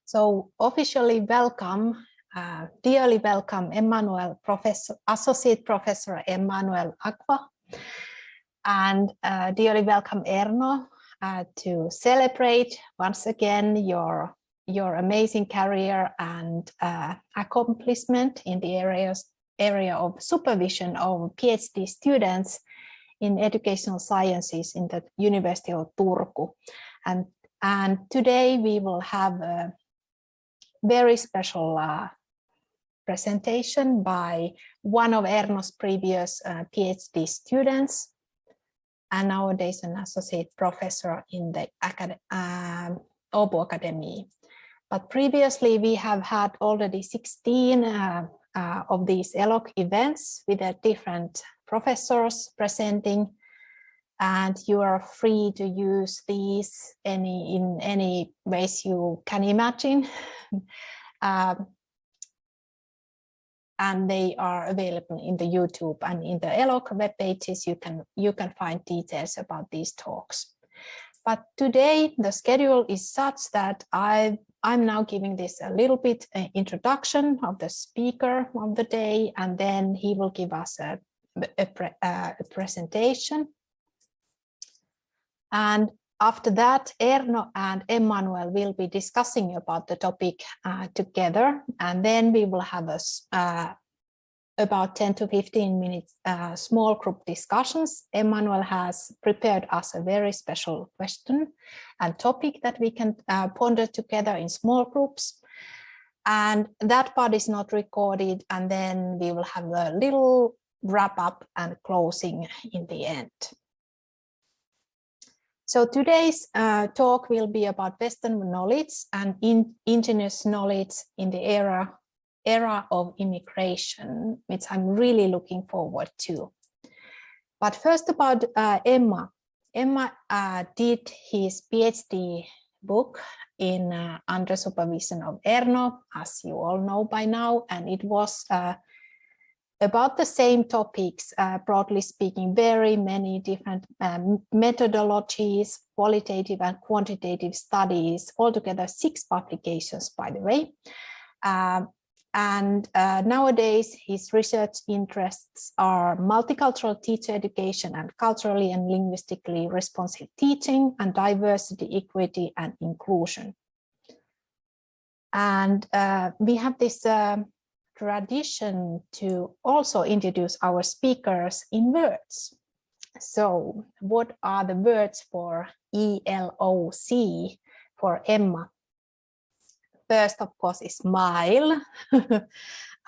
So officially welcome, dearly welcome Emmanuel, Associate Professor Emmanuel Acquah, and dearly welcome Erno to celebrate once again your amazing career and accomplishment in the area of supervision of PhD students in educational sciences in the University of Turku. And today we will have a very special presentation by one of Erno's previous PhD students, and nowadays an associate professor in the Åbo Academy. But previously we have had already 16 of these ELOC events with different professors presenting, and you are free to use these in any ways you can imagine. And they are available in the YouTube and in the ELOC web pages. You can find details about these talks. But today the schedule is such that I'm now giving this a little bit introduction of the speaker of the day, and then he will give us a presentation. And after that, Erno and Emmanuel will be discussing about the topic together, and then we will have about 10 to 15 minutes small group discussions. Emmanuel has prepared us a very special question and topic that we can ponder together in small groups. And that part is not recorded, and then we will have a little wrap up and closing in the end. So today's talk will be about Western knowledge and indigenous knowledge in the era of immigration, which I'm really looking forward to. But first about Emma. Emma did his PhD book in under supervision of Erno, as you all know by now, and it was about the same topics, broadly speaking, very many different methodologies, qualitative and quantitative studies, altogether 6 publications, by the way. Nowadays, his research interests are multicultural teacher education and culturally and linguistically responsive teaching, and diversity, equity, and inclusion. And we have this tradition to also introduce our speakers in words. So what are the words for ELOC for Emma? First, of course, is smile.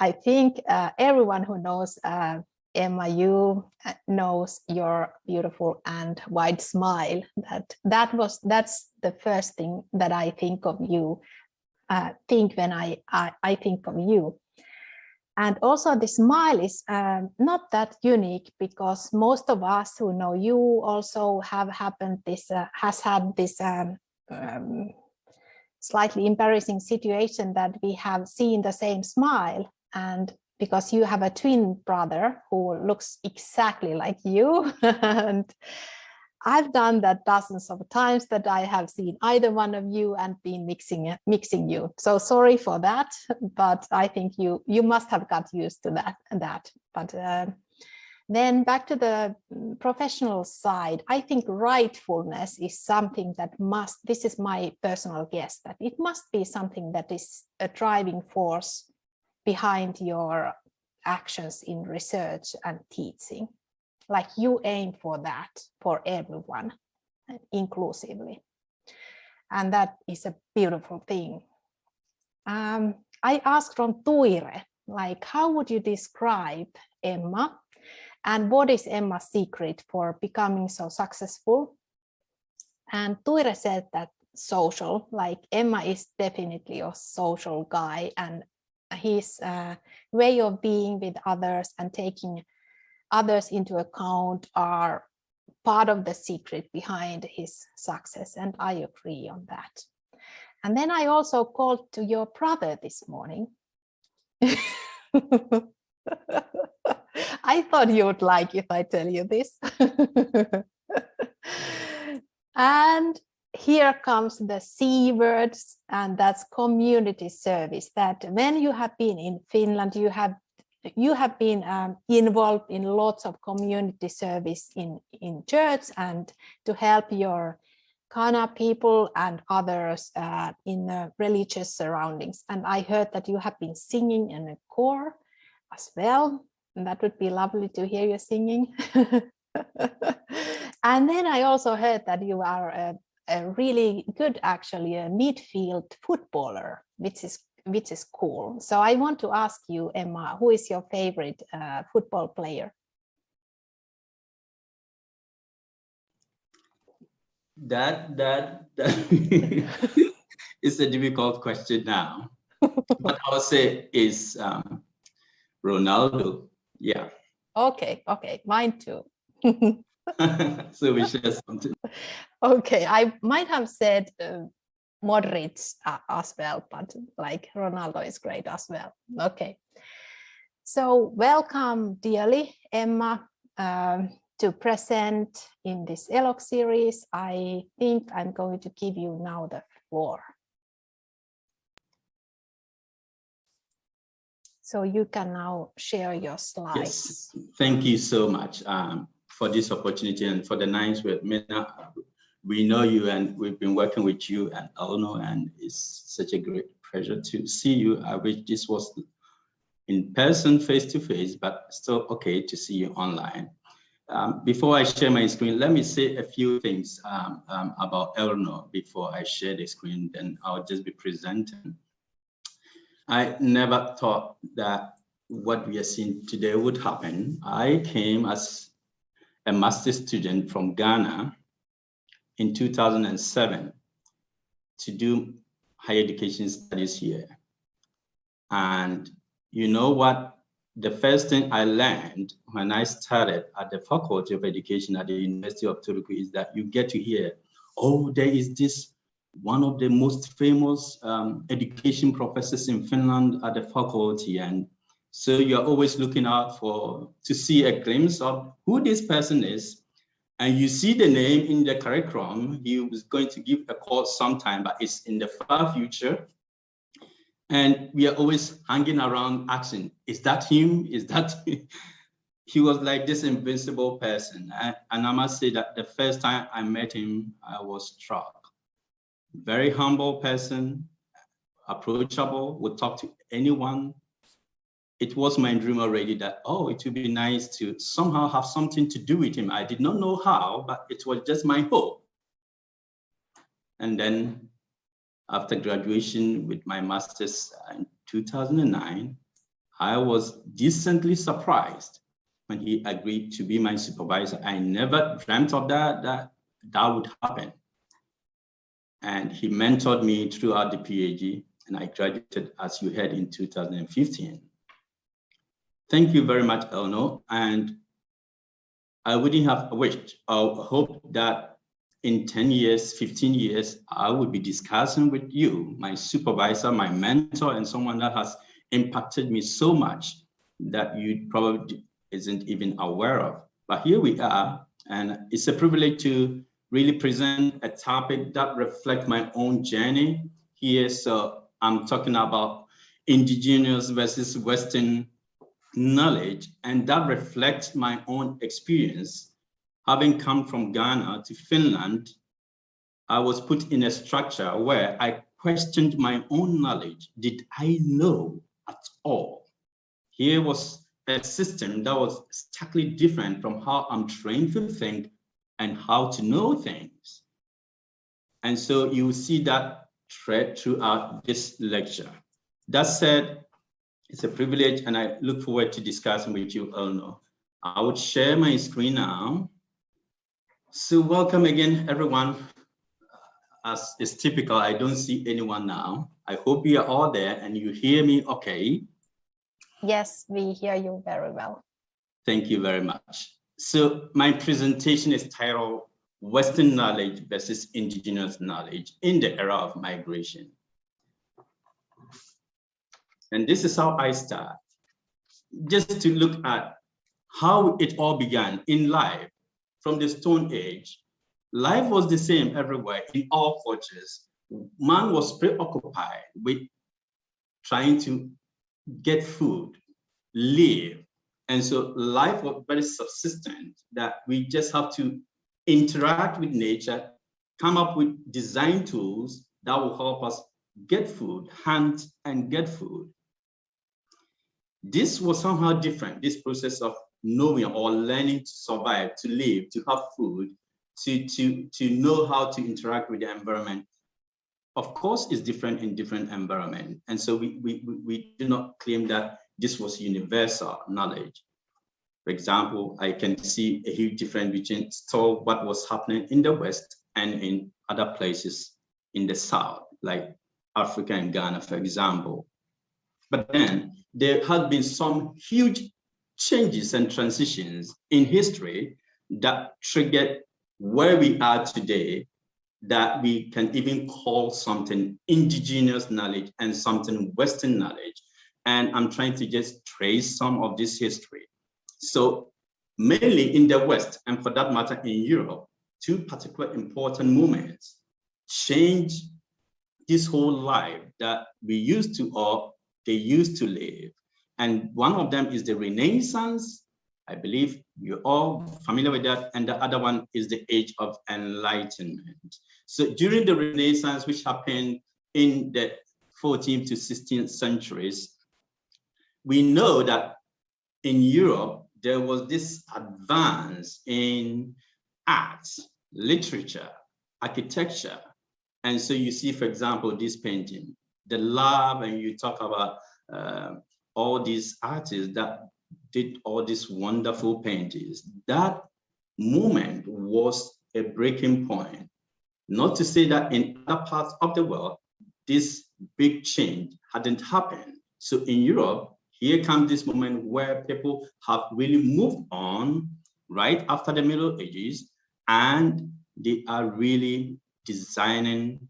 I think everyone who knows Emma, you knows your beautiful and wide smile. That's the first thing that I think of you, when I think of you. And also the smile is not that unique, because most of us who know you also have had this slightly embarrassing situation that we have seen the same smile, and because you have a twin brother who looks exactly like you. And I've done that dozens of times, that I have seen either one of you and been mixing you. So sorry for that, but I think you must have got used to that. But then back to the professional side, I think rightfulness is something that this is my personal guess, that it must be something that is a driving force behind your actions in research and teaching. Like you aim for that for everyone, inclusively. And that is a beautiful thing. I asked from Ture, like, how would you describe Emma? And what is Emma's secret for becoming so successful? And Ture said that social, like Emma is definitely a social guy, and his way of being with others and taking others into account are part of the secret behind his success, and I agree on that. And then I also called to your brother this morning. I thought you would like if I tell you this. And here comes the C words, and that's community service. That when you have been in Finland, you have been involved in lots of community service in church and to help your Kana people and others in religious surroundings. And I heard that you have been singing in a choir as well. And that would be lovely to hear you singing. And then I also heard that you are a really good, actually, a midfield footballer, which is cool. So I want to ask you, Emma, who is your favorite football player? That is a difficult question now. But I would say is Ronaldo. Yeah. Okay, mine too. So we share something. Okay, I might have said Modric as well, but like Ronaldo is great as well. Okay. So welcome, dearly, Emma, to present in this ELOC series. I think I'm going to give you now the floor. So you can now share your slides. Yes, thank you so much for this opportunity and for the nice word. We know you and we've been working with you and Elno, and it's such a great pleasure to see you. I wish this was in person, face to face, but still okay to see you online. Before I share my screen, let me say a few things about Elno before I share the screen, then I'll just be presenting. I never thought that what we are seeing today would happen. I came as a master's student from Ghana in 2007 to do higher education studies here. And you know what? The first thing I learned when I started at the Faculty of Education at the University of Turku is that you get to hear, oh, there is this one of the most famous education professors in Finland at the faculty. And so you're always looking out to see a glimpse of who this person is. And you see the name in the curriculum. He was going to give a course sometime, but it's in the far future. And we are always hanging around asking, is that him? Is that him? He was like this invincible person. And I must say that the first time I met him, I was struck. Very humble person, approachable, would talk to anyone. It was my dream already that, oh, it would be nice to somehow have something to do with him. I did not know how, but it was just my hope. And then after graduation with my master's in 2009, I was decently surprised when he agreed to be my supervisor. I never dreamt of that would happen. And he mentored me throughout the PhD, and I graduated, as you heard, in 2015. Thank you very much, Elno. And I wouldn't have wished or hoped that in 10 years, 15 years, I would be discussing with you, my supervisor, my mentor, and someone that has impacted me so much that you probably isn't even aware of. But here we are, and it's a privilege to really present a topic that reflects my own journey here. So I'm talking about indigenous versus Western knowledge, and that reflects my own experience. Having come from Ghana to Finland, I was put in a structure where I questioned my own knowledge. Did I know at all? Here was a system that was starkly different from how I'm trained to think and how to know things. And so you see that thread throughout this lecture. That said, it's a privilege, and I look forward to discussing with you, Elno. I would share my screen now. So welcome again, everyone. As is typical, I don't see anyone now. I hope you are all there and you hear me okay. Yes, we hear you very well. Thank you very much. So my presentation is titled Western Knowledge versus Indigenous Knowledge in the Era of Migration. And this is how I start. Just to look at how it all began in life from the Stone Age life was the same everywhere in all cultures. Man was preoccupied with trying to get food, live. And so life was very subsistent, that we just have to interact with nature, come up with design tools that will help us get food, hunt and get food. This was somehow different, this process of knowing or learning to survive, to live, to have food, to know how to interact with the environment. Of course, it's different in different environments. And so we do not claim that this was universal knowledge. For example, I can see a huge difference between still what was happening in the West and in other places in the South, like Africa and Ghana, for example. But then there have been some huge changes and transitions in history that triggered where we are today, that we can even call something indigenous knowledge and something Western knowledge. And I'm trying to just trace some of this history. So mainly in the West, and for that matter in Europe, two particular important movements changed this whole life that we used to, or they used to live. And one of them is the Renaissance. I believe you're all familiar with that. And the other one is the Age of Enlightenment. So during the Renaissance, which happened in the 14th to 16th centuries, we know that in Europe, there was this advance in arts, literature, architecture. And so you see, for example, this painting, the love, and you talk about all these artists that did all these wonderful paintings. That moment was a breaking point. Not to say that in other parts of the world, this big change hadn't happened. So in Europe, here comes this moment where people have really moved on right after the Middle Ages, and they are really designing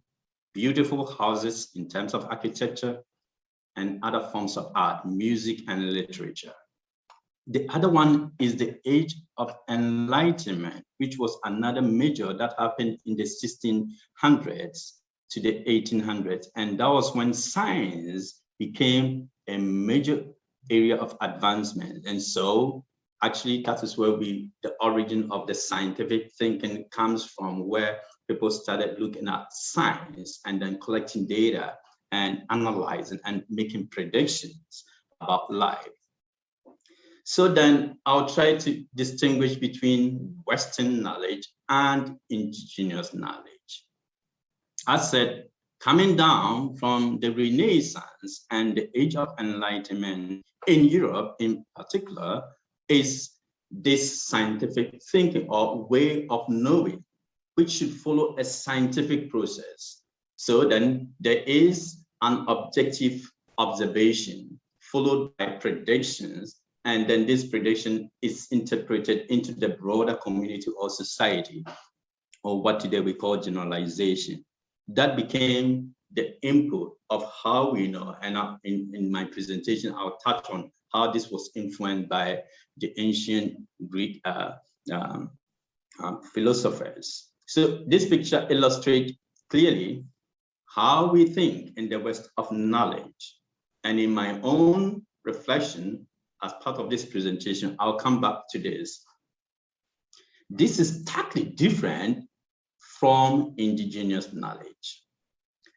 beautiful houses in terms of architecture and other forms of art, music and literature. The other one is the Age of Enlightenment, which was another major that happened in the 1600s to the 1800s. And that was when science became a major area of advancement. And so actually that is where the origin of the scientific thinking comes from, where people started looking at science and then collecting data and analyzing and making predictions about life. So then I'll try to distinguish between Western knowledge and indigenous knowledge. As said, coming down from the Renaissance and the Age of Enlightenment in Europe in particular is this scientific thinking or way of knowing, which should follow a scientific process. So then there is an objective observation followed by predictions, and then this prediction is interpreted into the broader community or society, or what today we call generalization. That became the input of how we know. And in my presentation, I'll touch on how this was influenced by the ancient Greek philosophers. So this picture illustrates clearly how we think in the West of knowledge. And in my own reflection, as part of this presentation, I'll come back to this. This is totally different from indigenous knowledge.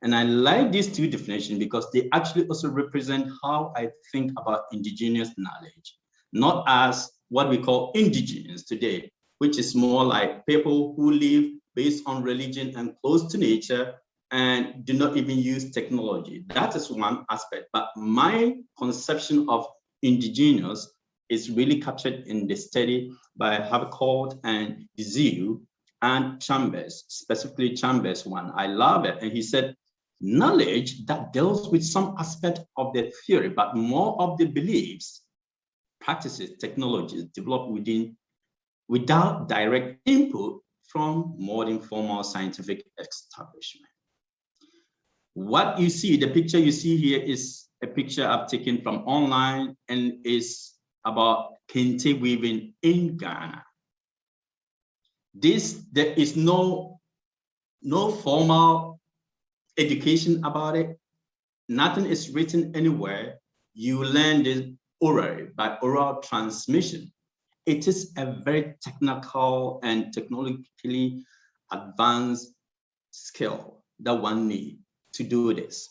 And I like these two definitions because they actually also represent how I think about indigenous knowledge, not as what we call indigenous today, which is more like people who live based on religion and close to nature and do not even use technology. That is one aspect. But my conception of indigenous is really captured in the study by Acquah and Zeal and Chambers, specifically Chambers one. I love it. And he said, knowledge that deals with some aspect of the theory, but more of the beliefs, practices, technologies developed without direct input from modern formal scientific establishment. What you see, the picture you see here is a picture I've taken from online and is about kente weaving in Ghana. There is no formal education about it. Nothing is written anywhere. You learn this orally, by oral transmission. It is a very technical and technologically advanced skill that one needs to do this.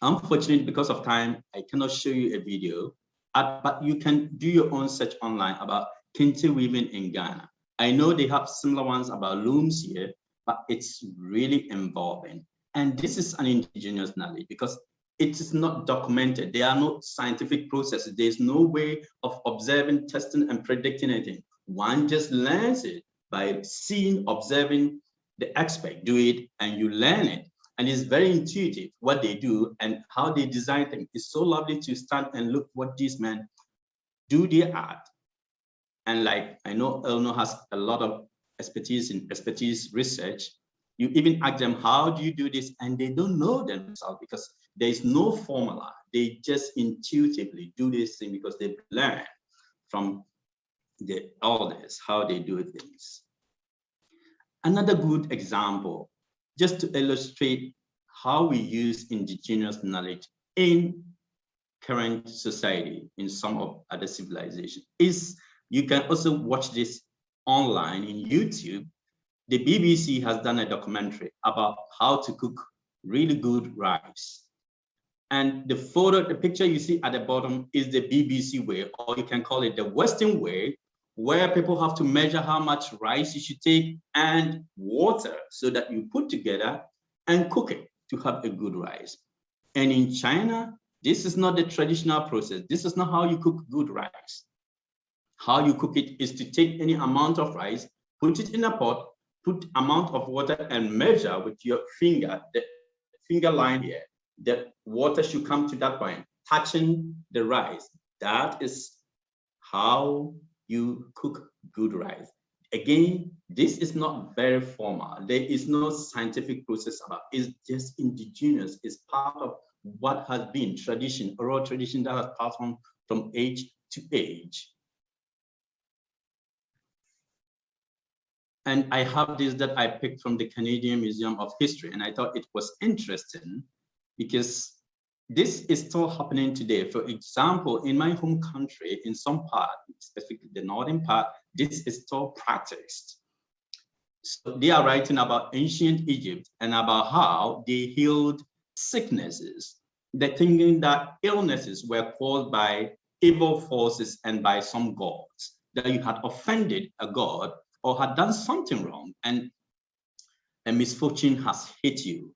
Unfortunately, because of time, I cannot show you a video, but you can do your own search online about kente weaving in Ghana. I know they have similar ones about looms here, but it's really involving. And this is an indigenous knowledge because it is not documented. There are no scientific processes. There's no way of observing, testing, and predicting anything. One just learns it by seeing, observing the expert do it, and you learn it. And it's very intuitive what they do and how they design things. It's so lovely to stand and look what these men do their art. And like, I know Elno has a lot of expertise in research. You even ask them, how do you do this? And they don't know themselves because there is no formula. They just intuitively do this thing because they learn from the elders how they do things. Another good example, just to illustrate how we use indigenous knowledge in current society, in some of other civilizations, is you can also watch this online in YouTube. The BBC has done a documentary about how to cook really good rice. And the picture you see at the bottom is the BBC way, or you can call it the Western way, where people have to measure how much rice you should take and water so that you put together and cook it to have a good rice. And in China, this is not the traditional process. This is not how you cook good rice. How you cook it is to take any amount of rice, put it in a pot, put amount of water and measure with your finger, the finger line here. The water should come to that point, touching the rice. That is how you cook good rice. Again, this is not very formal. There is no scientific process about it. It's just indigenous. It's part of what has been tradition, oral tradition that has passed on from age to age. And I have this that I picked from the Canadian Museum of History, and I thought it was interesting because this is still happening today. For example, in my home country, in some part, specifically the northern part, this is still practiced. So they are writing about ancient Egypt and about how they healed sicknesses. They're thinking that illnesses were caused by evil forces and by some gods, that you had offended a god or had done something wrong and a misfortune has hit you.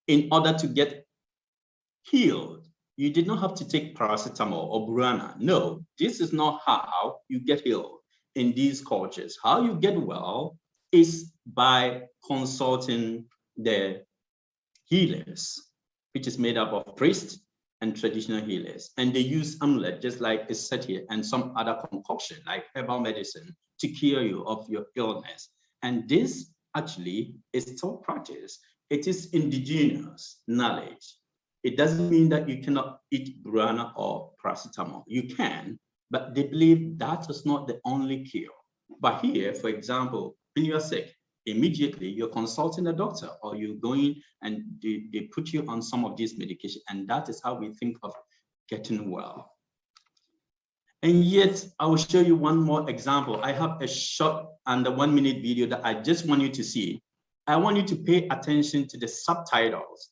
In order to get healed, you did not have to take paracetamol or burana. No, this is not how you get healed in these cultures. How you get well is by consulting the healers, which is made up of priests and traditional healers. And they use amulet, just like is said here, and some other concoction like herbal medicine to cure you of your illness. And this actually is still practiced. It is indigenous knowledge. It doesn't mean that you cannot eat burana or paracetamol. You can, but they believe that is not the only cure. But here, for example, when you are sick, immediately you're consulting a doctor or you're going and they put you on some of these medications. And that is how we think of getting well. And yet, I will show you one more example. I have a short under 1 minute video that I just want you to see. I want you to pay attention to the subtitles.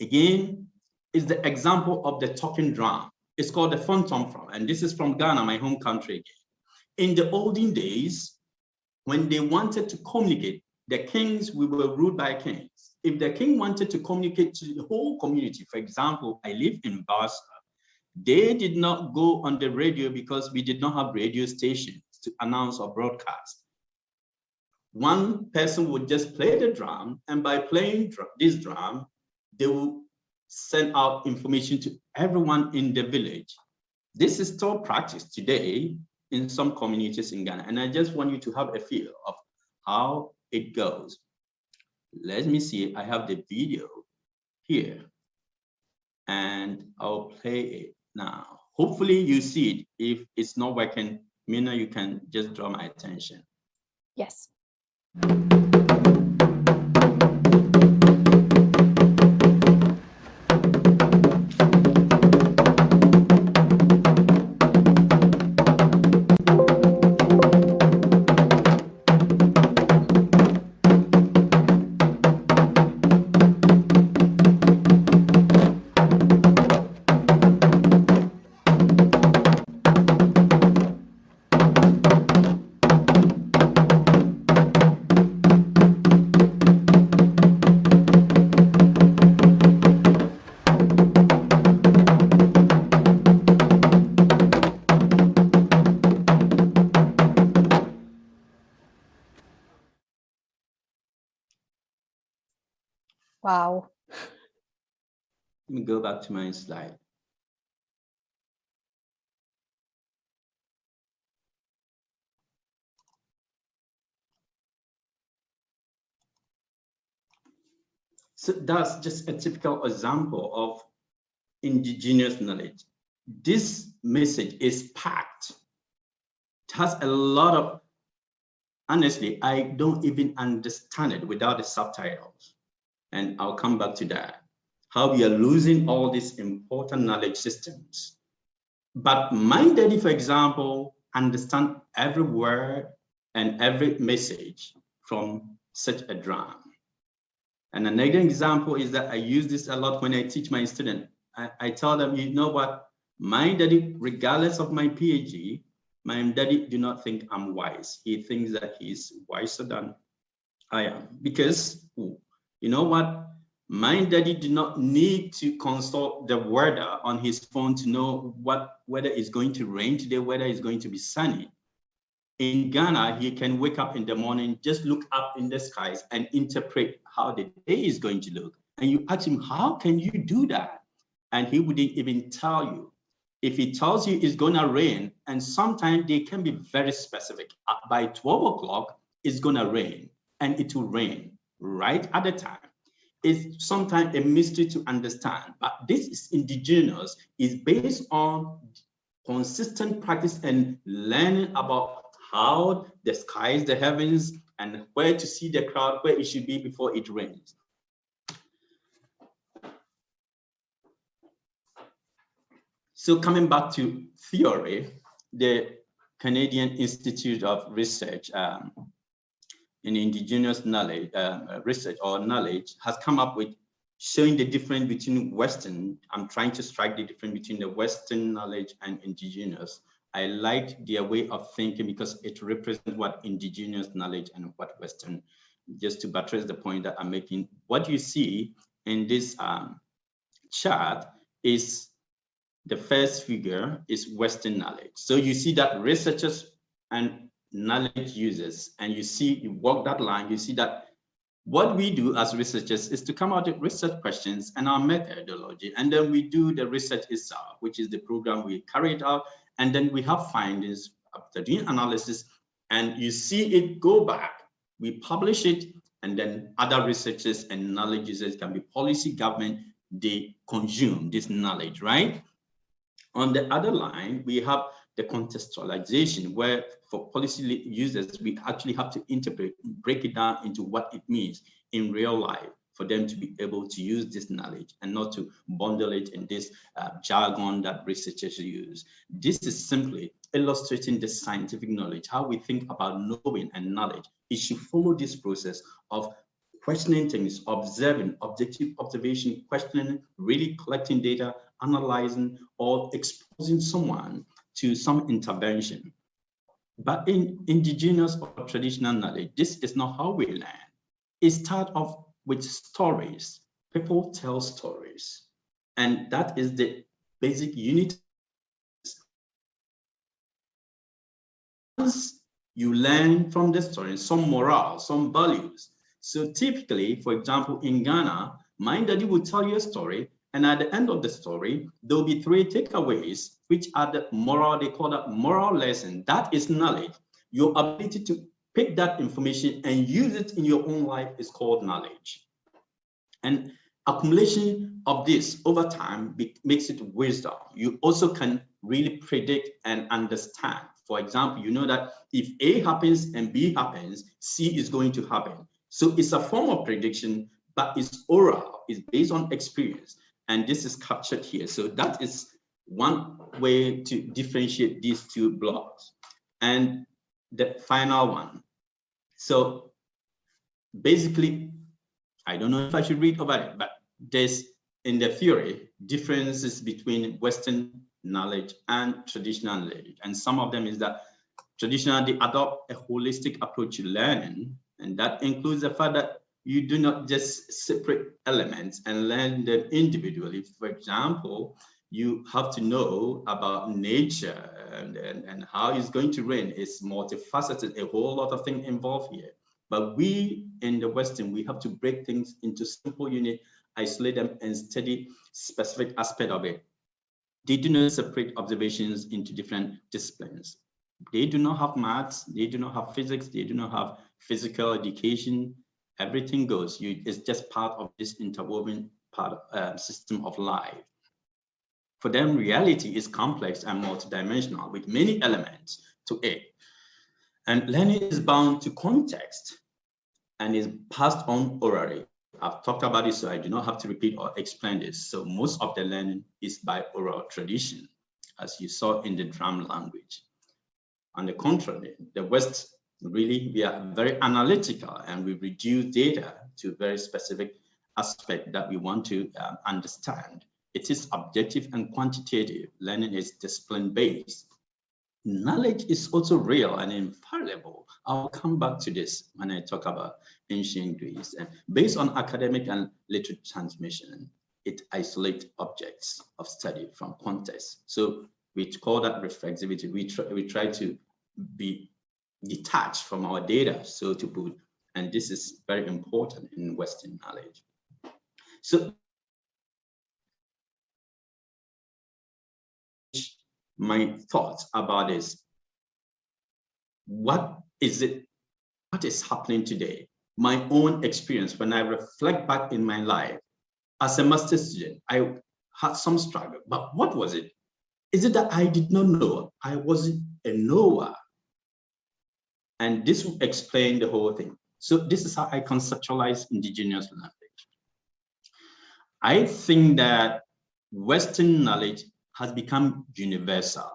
Again, it's the example of the talking drum. It's called the phantom drum, and this is from Ghana, my home country. In the olden days, when they wanted to communicate, the kings, we were ruled by kings. If the king wanted to communicate to the whole community, for example, I live in Barca, they did not go on the radio because we did not have radio stations to announce or broadcast. One person would just play the drum, and by playing this drum, they will send out information to everyone in the village. This is still practiced today in some communities in Ghana, and I just want you to have a feel of how it goes. Let me see, I have the video here, and I'll play it now. Hopefully you see it. If it's not working, Mina, you can just draw my attention. Yes. Wow. Let me go back to my slide. So that's just a typical example of indigenous knowledge. This message is packed. It has a lot of, honestly, I don't even understand it without the subtitles. And I'll come back to that. How we are losing all these important knowledge systems. But my daddy, for example, understand every word and every message from such a drum. And another example is that I use this a lot when I teach my students. I tell them, you know what, my daddy, regardless of my PhD, my daddy do not think I'm wise. He thinks that he's wiser than I am. Because, you know what, my daddy did not need to consult the weather on his phone to know whether it's going to rain today, whether it's going to be sunny. In Ghana, he can wake up in the morning, just look up in the skies and interpret how the day is going to look. And you ask him, how can you do that? And he wouldn't even tell you. If he tells you it's gonna rain, and sometimes they can be very specific. By 12 o'clock, it's gonna rain, and it will rain right at the time. It's sometimes a mystery to understand, but this is indigenous, is based on consistent practice and learning about how the skies, the heavens, and where to see the cloud, where it should be before it rains. So coming back to theory, the Canadian Institute of Research in Indigenous knowledge, research or knowledge has come up with showing the difference between Western. I'm trying to strike the difference between the Western knowledge and indigenous. I like their way of thinking because it represents what indigenous knowledge and what Western. Just to buttress the point that I'm making, what you see in this chart is the first figure is Western knowledge. So you see that researchers and knowledge users, and you see, you walk that line, you see that what we do as researchers is to come out with research questions and our methodology, and then we do the research itself, which is the program we carry it out, and then we have findings after doing analysis, and you see it go back, we publish it, and then other researchers and knowledge users, can be policy, government, they consume this knowledge, right? On the other line, we have the contextualization, where for policy users, we actually have to interpret, break it down into what it means in real life for them to be able to use this knowledge and not to bundle it in this jargon that researchers use. This is simply illustrating the scientific knowledge, how we think about knowing and knowledge. It should follow this process of questioning things, observing, objective observation, questioning, really collecting data, analyzing, or exposing someone to some intervention. But in indigenous or traditional knowledge, this is not how we learn. It starts off with stories. People tell stories. And that is the basic unit. Once you learn from the story, some morale, some values. So typically, for example, in Ghana, my daddy will tell you a story, and at the end of the story, there'll be 3 takeaways, which are the moral, they call that moral lesson. That is knowledge. Your ability to pick that information and use it in your own life is called knowledge. And accumulation of this over time makes it wisdom. You also can really predict and understand For example, you know that if A happens and B happens, C is going to happen. So it's a form of prediction, but it's oral, it's based on experience. And this is captured here. So that is one way to differentiate these two blocks. And the final one. So basically, I don't know if I should read over it, but there's, in the theory, differences between Western knowledge and traditional knowledge. And some of them is that traditionally they adopt a holistic approach to learning, and that includes the fact that you do not just separate elements and learn them individually. For example, you have to know about nature and how it's going to rain. It's multifaceted, a whole lot of things involved here. But we in the Western, we have to break things into simple units, isolate them, and study specific aspect of it. They do not separate observations into different disciplines. They do not have maths, they do not have physics, they do not have physical education. Everything goes. It's just part of this interwoven system of life. For them, reality is complex and multidimensional with many elements to it. And learning is bound to context and is passed on orally. I've talked about this, so I do not have to repeat or explain this. So most of the learning is by oral tradition, as you saw in the drum language. On the contrary, the West, really, we are very analytical and we reduce data to very specific aspect that we want to understand. It is objective and quantitative. Learning is discipline-based. Knowledge is also real and infallible. I'll come back to this when I talk about ancient Greece. And based on academic and literary transmission, it isolates objects of study from context. So we call that reflexivity. We try to be detached from our data, so to put, and this is very important in Western knowledge. So my thoughts about this. What is it? What is happening today? My own experience, when I reflect back in my life as a master's student, I had some struggle, but what was it? Is it that I did not know? I wasn't a knower. And this will explain the whole thing. So this is how I conceptualize indigenous language. I think that Western knowledge has become universal.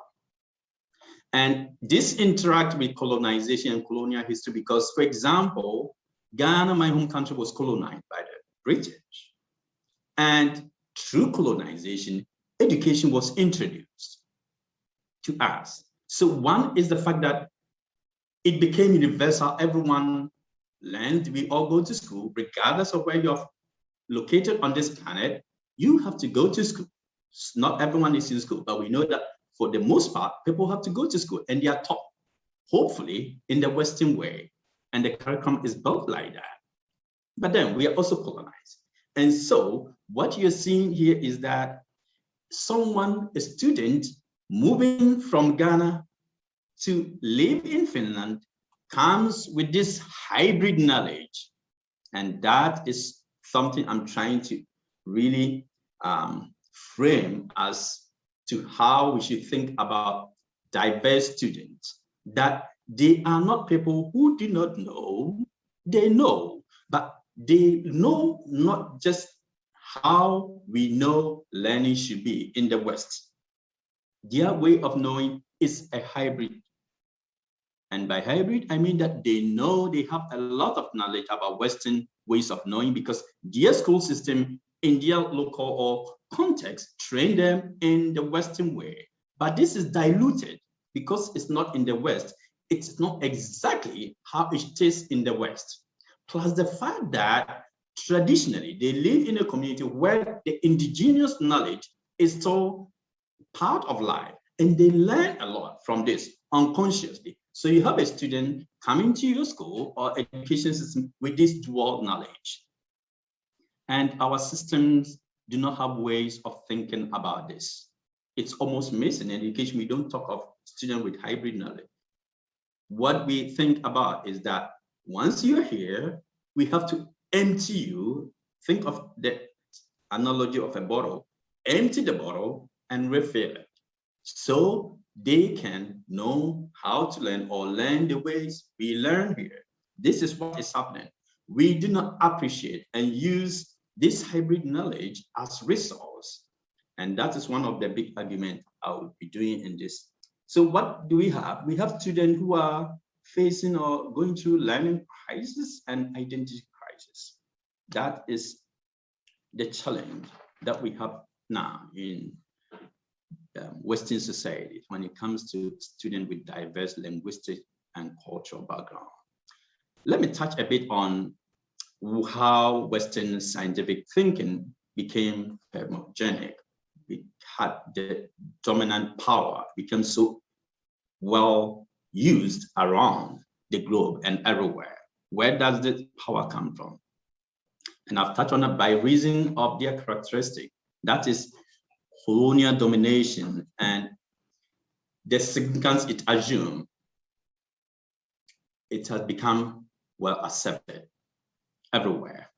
And this interacts with colonization and colonial history because, for example, Ghana, my home country, was colonized by the British. And through colonization, education was introduced to us. So one is the fact that it became universal. Everyone learned, we all go to school, regardless of where you're located on this planet, you have to go to school. Not everyone is in school, but we know that for the most part, people have to go to school and they are taught, hopefully, in the Western way. And the curriculum is built like that. But then we are also colonized. And so what you're seeing here is that someone, a student, moving from Ghana to live in Finland comes with this hybrid knowledge. And that is something I'm trying to really frame as to how we should think about diverse students, that they are not people who do not know, they know, but they know not just how we know learning should be in the West. Their way of knowing is a hybrid. And by hybrid, I mean that they know they have a lot of knowledge about Western ways of knowing because their school system in their local or context train them in the Western way. But this is diluted because it's not in the West. It's not exactly how it is in the West. Plus the fact that traditionally they live in a community where the indigenous knowledge is still part of life and they learn a lot from this unconsciously. So you have a student coming to your school or education system with this dual knowledge. And our systems do not have ways of thinking about this. It's almost missing. In education, we don't talk of students with hybrid knowledge. What we think about is that once you're here, we have to empty you. Think of the analogy of a bottle. Empty the bottle and refill it. So they can know how to learn or learn the ways we learn here. This is what is happening. We do not appreciate and use this hybrid knowledge as resource. And that is one of the big arguments I will be doing in this. So what do we have? We have students who are facing or going through learning crisis and identity crisis. That is the challenge that we have now in Western society when it comes to students with diverse linguistic and cultural background. Let me touch a bit on how Western scientific thinking became homogenic. We had the dominant power become so well used around the globe and everywhere. Where does the power come from? And I've touched on it by reason of their characteristic. That is colonial domination and the significance it assumes. It has become well accepted everywhere.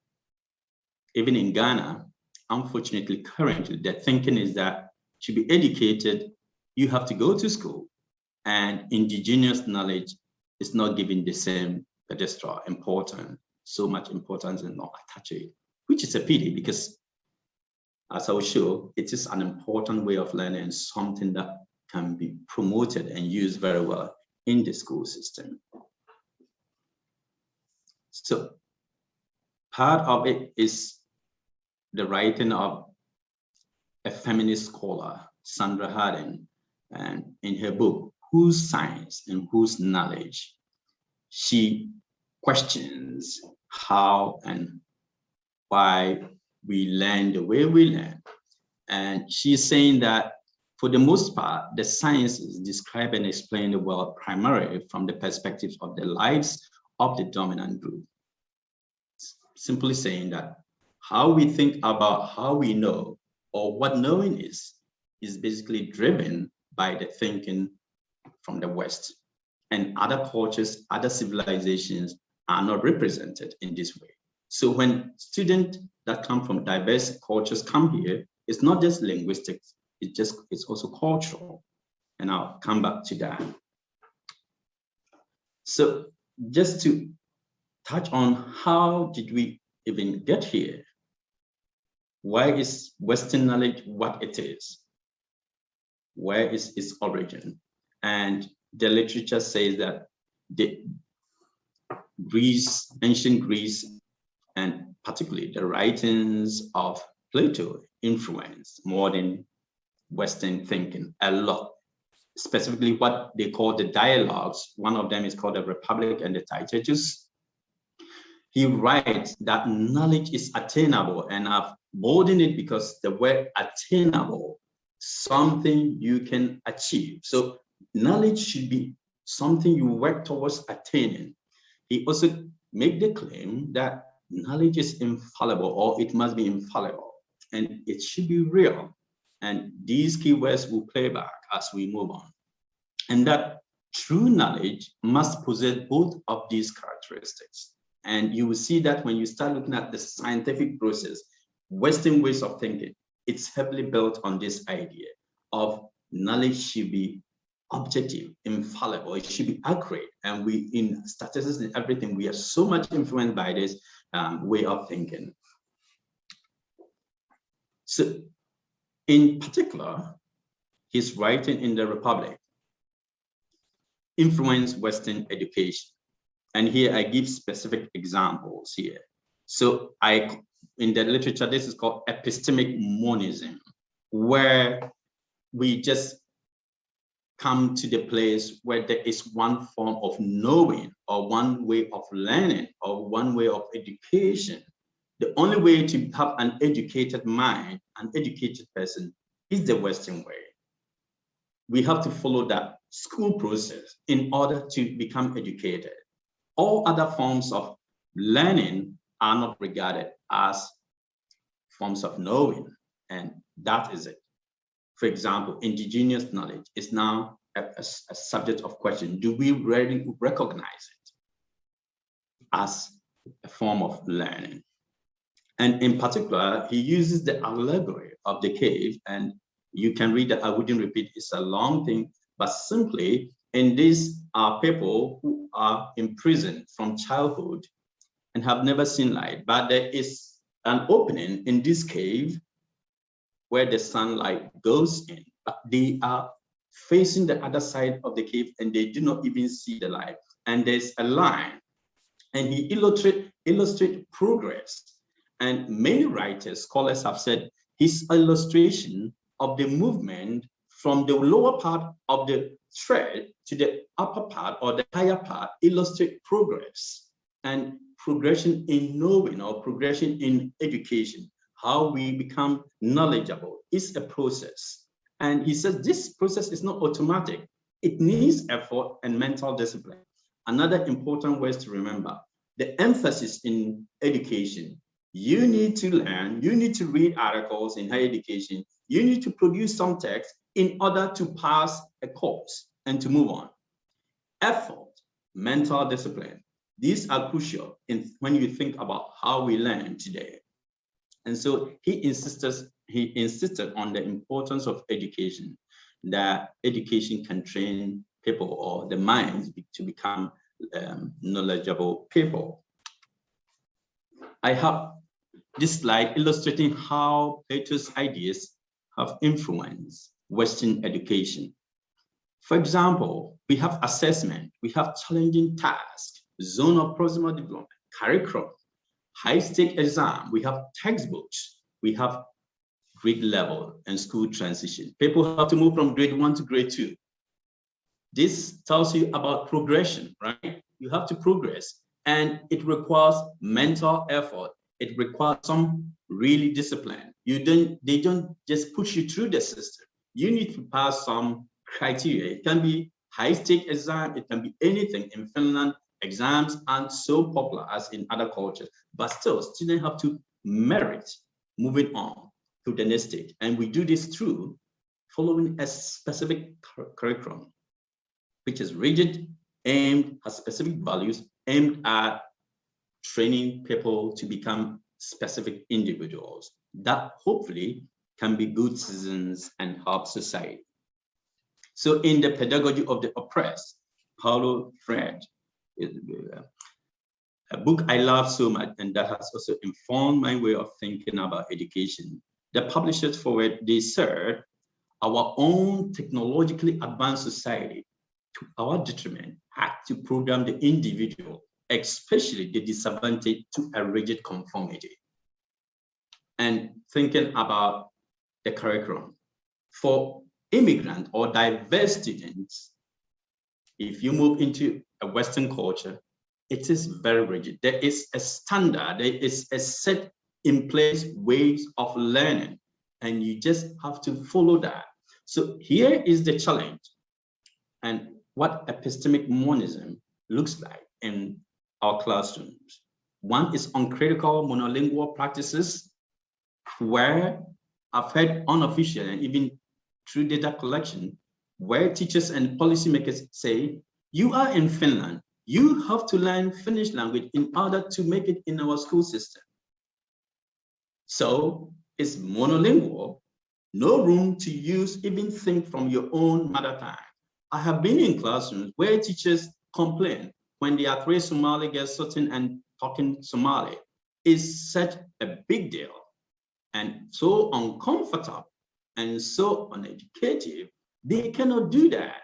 Even in Ghana, unfortunately, currently, the thinking is that to be educated, you have to go to school, and indigenous knowledge is not given the same pedestal importance, so much importance and not attached to it, which is a pity because, as I will show, it is an important way of learning and something that can be promoted and used very well in the school system. So part of it is the writing of a feminist scholar, Sandra Harding, and in her book, Whose Science and Whose Knowledge, she questions how and why we learn the way we learn. And she's saying that for the most part, the sciences describe and explain the world primarily from the perspective of the lives of the dominant group. Simply saying that how we think about how we know or what knowing is basically driven by the thinking from the West. And other cultures, other civilizations are not represented in this way. So when students that come from diverse cultures come here, it's not just linguistics, it's also cultural. And I'll come back to that. So just to touch on how did we even get here? Why is Western knowledge what it is? Where is its origin? And the literature says that the ancient Greece, and particularly the writings of Plato, influenced modern Western thinking a lot, specifically what they call the dialogues. One of them is called the Republic and the Titatus. He writes that knowledge is attainable, and I've bolded it because the word attainable, something you can achieve. So knowledge should be something you work towards attaining. He also made the claim that knowledge is infallible, or it must be infallible, and it should be real. And these keywords will play back as we move on. And that true knowledge must possess both of these characteristics. And you will see that when you start looking at the scientific process, Western ways of thinking, it's heavily built on this idea of knowledge should be objective, infallible, it should be accurate. And we, in statistics and everything, we are so much influenced by this way of thinking. So in particular, his writing in the Republic influenced Western education. And here I give specific examples here. So in the literature, this is called epistemic monism, where we just come to the place where there is one form of knowing or one way of learning or one way of education. The only way to have an educated mind, an educated person, is the Western way. We have to follow that school process in order to become educated. All other forms of learning are not regarded as forms of knowing, and that is it. For example, indigenous knowledge is now a subject of question. Do we really recognize it as a form of learning? And in particular, he uses the allegory of the cave, and you can read that. I wouldn't repeat, it's a long thing, but simply in these are people who are imprisoned from childhood and have never seen light. But there is an opening in this cave where the sunlight goes in, but they are facing the other side of the cave and they do not even see the light. And there's a line, and he illustrate progress. And many writers, scholars have said his illustration of the movement from the lower part of the thread to the upper part or the higher part illustrate progress and progression in knowing or progression in education. How we become knowledgeable is a process. And he says this process is not automatic. It needs effort and mental discipline. Another important word to remember, the emphasis in education. You need to learn, you need to read articles in higher education, you need to produce some text in order to pass a course and to move on. Effort, mental discipline, these are crucial when you think about how we learn today. And so he insisted on the importance of education, that education can train people or the minds to become knowledgeable people. I have this slide illustrating how Plato's ideas have influenced Western education. For example, we have assessment, we have challenging tasks, zone of proximal development, curriculum, high-stake exam, we have textbooks, we have grade level and school transition. People have to move from grade 1 to grade 2. This tells you about progression, right? You have to progress, and it requires mental effort. It requires some really discipline. They don't just push you through the system. You need to pass some criteria. It can be high-stake exam, it can be anything. In Finland, exams aren't so popular as in other cultures, but still, students have to merit moving on to the next stage. And we do this through following a specific curriculum, which is rigid, aimed at specific values, aimed at training people to become specific individuals that hopefully can be good citizens and help society. So in the Pedagogy of the Oppressed, Paulo Freire, a book I love so much, and that has also informed my way of thinking about education. The publishers for it, they said, our own technologically advanced society, to our detriment, had to program the individual, especially the disadvantaged, to a rigid conformity. And thinking about the curriculum. For immigrant or diverse students, if you move into a Western culture, it is very rigid. There is a standard, there is a set in place ways of learning, and you just have to follow that. So here is the challenge, and what epistemic monism looks like in our classrooms. One is uncritical monolingual practices, where I've heard unofficial and even through data collection, where teachers and policymakers say, you are in Finland, you have to learn Finnish language in order to make it in our school system. So it's monolingual, no room to use, even think from your own mother tongue. I have been in classrooms where teachers complain when there are 3 Somali girls sitting and talking Somali. It's such a big deal and so uncomfortable and so uneducative, they cannot do that.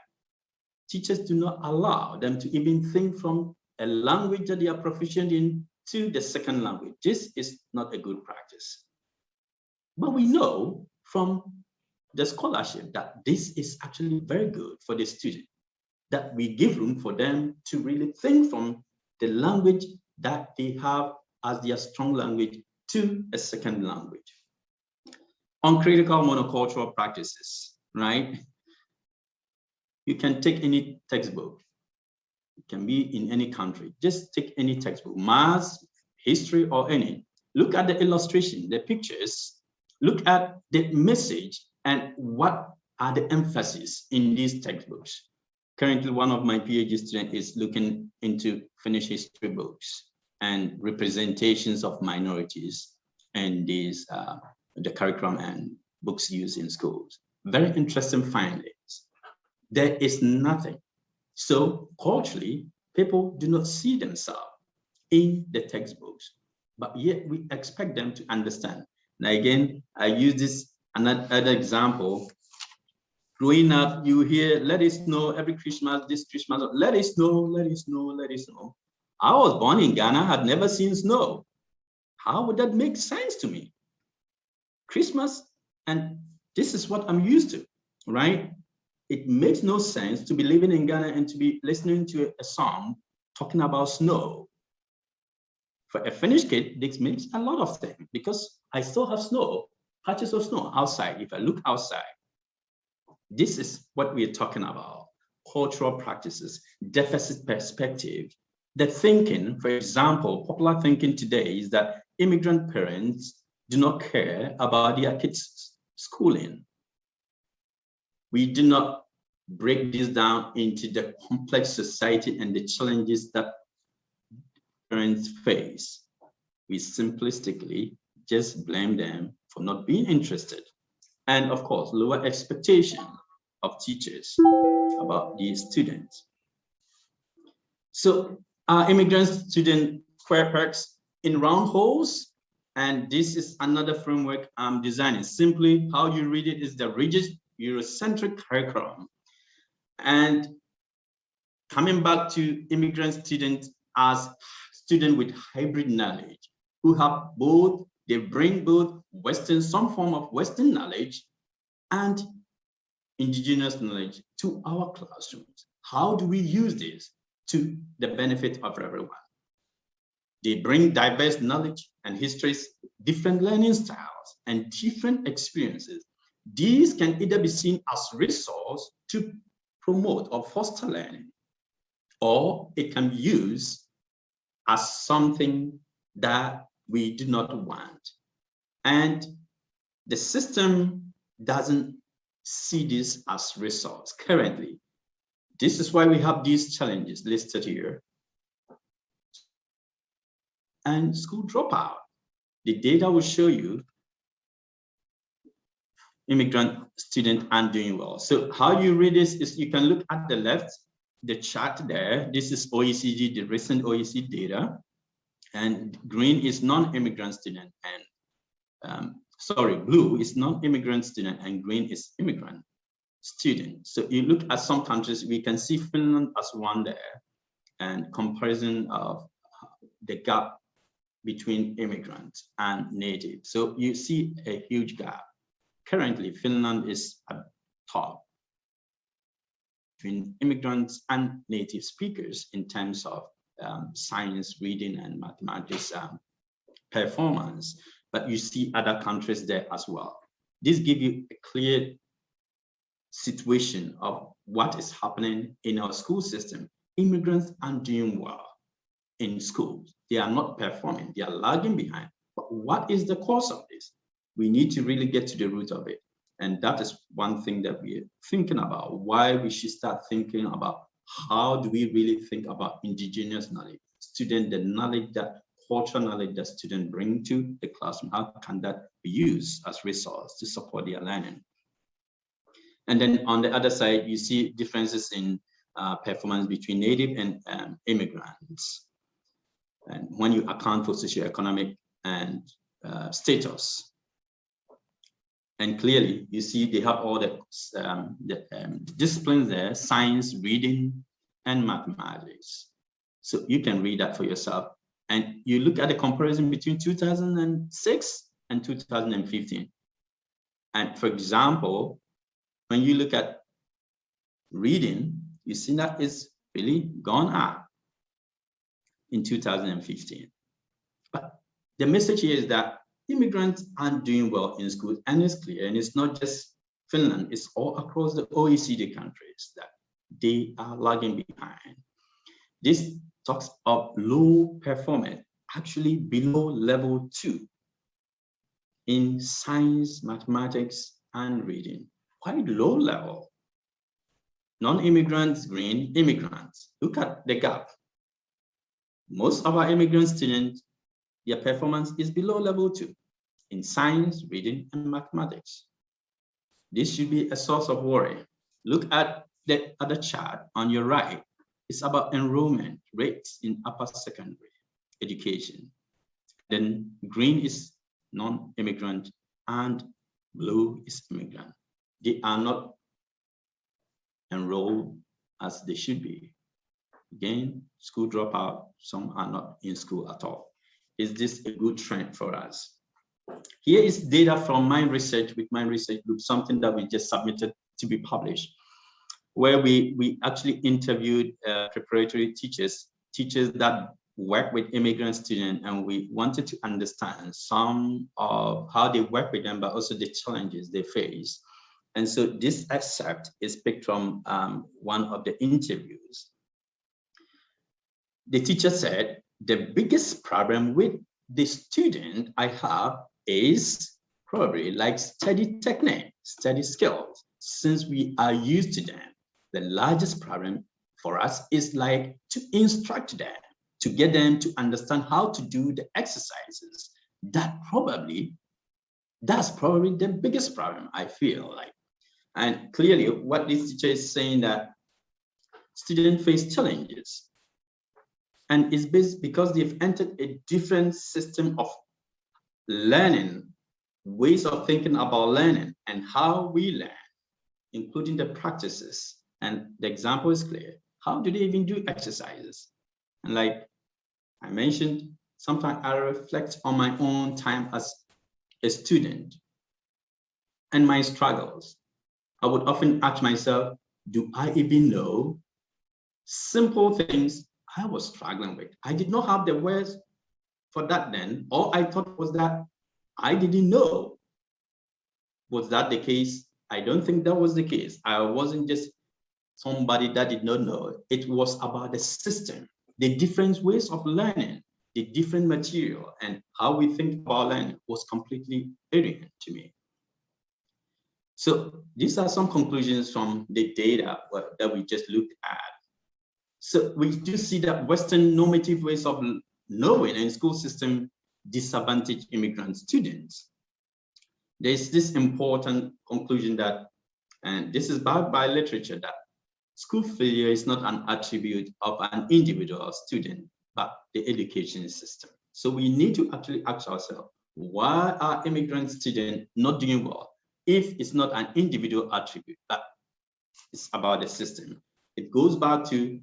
Teachers do not allow them to even think from a language that they are proficient in to the second language. This is not a good practice. But we know from the scholarship that this is actually very good for the student, that we give room for them to really think from the language that they have as their strong language to a second language. Uncritical monocultural practices, right? You can take any textbook. It can be in any country. Just take any textbook, maths, history, or any. Look at the illustration, the pictures. Look at the message and what are the emphasis in these textbooks. Currently, one of my PhD students is looking into Finnish history books and representations of minorities and these the curriculum and books used in schools. Very interesting findings. there is nothing. So culturally, people do not see themselves in the textbooks, but yet we expect them to understand. Now again, I use this another example. Growing up, you hear, let it snow every Christmas, this Christmas, let it snow, let it snow, let it snow. I was born in Ghana, had never seen snow. How would that make sense to me? Christmas, and this is what I'm used to, right? It makes no sense to be living in Ghana and to be listening to a song talking about snow. For a Finnish kid, this makes a lot of things because I still have snow, patches of snow outside. If I look outside, this is what we're talking about. Cultural practices, deficit perspective. The thinking, for example, popular thinking today is that immigrant parents do not care about their kids' schooling. We do not break this down into the complex society and the challenges that parents face. We simplistically just blame them for not being interested. And of course, lower expectation of teachers about these students. So our immigrant student square pegs in round holes, and this is another framework I'm designing. Simply how you read it is the rigid Eurocentric curriculum. And coming back to immigrant students as students with hybrid knowledge, who have both, they bring both Western, some form of Western knowledge and indigenous knowledge to our classrooms. How do we use this to the benefit of everyone? They bring diverse knowledge and histories, different learning styles, and different experiences. These can either be seen as resource to promote or foster learning, or it can be used as something that we do not want. And the system doesn't see this as resource currently. This is why we have these challenges listed here. And school dropout. The data will show you immigrant students aren't doing well. So how you read this is you can look at the left, the chart there. This is OECD, the recent OECD data. And green is non-immigrant student, and blue is non-immigrant student, and green is immigrant student. So you look at some countries, we can see Finland as one there, and comparison of the gap between immigrants and native. So you see a huge gap. Currently, Finland is at top between immigrants and native speakers in terms of science, reading, and mathematics performance. But you see other countries there as well. This gives you a clear situation of what is happening in our school system. Immigrants aren't doing well in schools. They are not performing. They are lagging behind. But what is the cause of this? We need to really get to the root of it. And that is one thing that we're thinking about, why we should start thinking about how do we really think about indigenous knowledge, the knowledge that cultural knowledge that students bring to the classroom, how can that be used as resource to support their learning? And then on the other side, you see differences in performance between native and immigrants. And when you account for socioeconomic and status. And clearly, you see they have all the disciplines there, science, reading, and mathematics. So you can read that for yourself. And you look at the comparison between 2006 and 2015. And for example, when you look at reading, you see that it's really gone up in 2015. But the message here is that immigrants aren't doing well in school, and it's clear, and it's not just Finland, it's all across the OECD countries that they are lagging behind. This talks of low performance, actually below level 2 in science, mathematics, and reading, quite low level. Non-immigrants, green, immigrants, look at the gap. Most of our immigrant students, their performance is below level 2 in science, reading, and mathematics. This should be a source of worry. Look at the other chart on your right is about enrollment rates in upper secondary education. Then green is non-immigrant and blue is immigrant. They are not enrolled as they should be. Again, school dropout, some are not in school at all. Is this a good trend for us? Here is data from my research with my research group, something that we just submitted to be published, where we actually interviewed preparatory teachers that work with immigrant students, and we wanted to understand some of how they work with them, but also the challenges they face. And so this excerpt is picked from one of the interviews. The teacher said, the biggest problem with the student I have is probably like study technique, study skills. Since we are used to them, the largest problem for us is like to instruct them, to get them to understand how to do the exercises. That's probably the biggest problem, I feel like. And clearly what this teacher is saying, that students face challenges, and it's based because they've entered a different system of learning, ways of thinking about learning and how we learn, including the practices. And the example is clear. How do they even do exercises? And like I mentioned, sometimes I reflect on my own time as a student and my struggles. I would often ask myself, do I even know simple things I was struggling with? I did not have the words for that then. All I thought was that I didn't know. Was that the case? I don't think that was the case. I wasn't just somebody that did not know. It was about the system, the different ways of learning, the different material, and how we think about learning was completely alien to me. So these are some conclusions from the data that we just looked at. So we do see that Western normative ways of knowing and school system disadvantage immigrant students. There's this important conclusion that, and this is backed by literature, that school failure is not an attribute of an individual student, but the education system. So we need to actually ask ourselves, why are immigrant students not doing well? If it's not an individual attribute, but it's about the system. It goes back to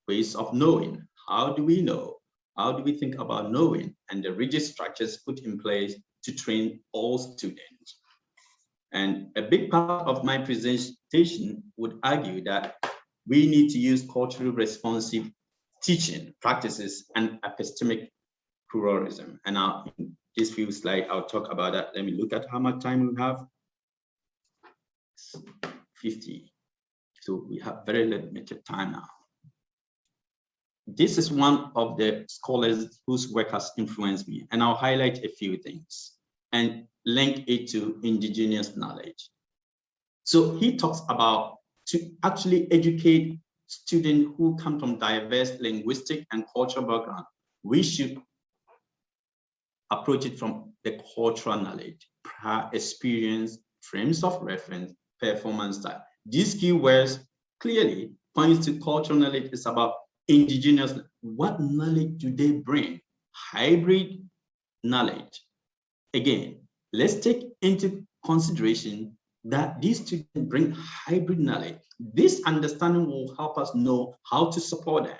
ways of knowing. How do we know? How do we think about knowing? And the rigid structures put in place to train all students. And a big part of my presentation would argue that we need to use culturally responsive teaching practices and epistemic pluralism. And in this few slides, I'll talk about that. Let me look at how much time we have. 50. So we have very limited time now. This is one of the scholars whose work has influenced me, and I'll highlight a few things and link it to indigenous knowledge. So he talks about to actually educate students who come from diverse linguistic and cultural background, we should approach it from the cultural knowledge, prior experience, frames of reference, performance style. These keywords clearly points to cultural knowledge. It's about indigenous. What knowledge do they bring? Hybrid knowledge. Again, let's take into consideration that these students bring hybrid knowledge. This understanding will help us know how to support them.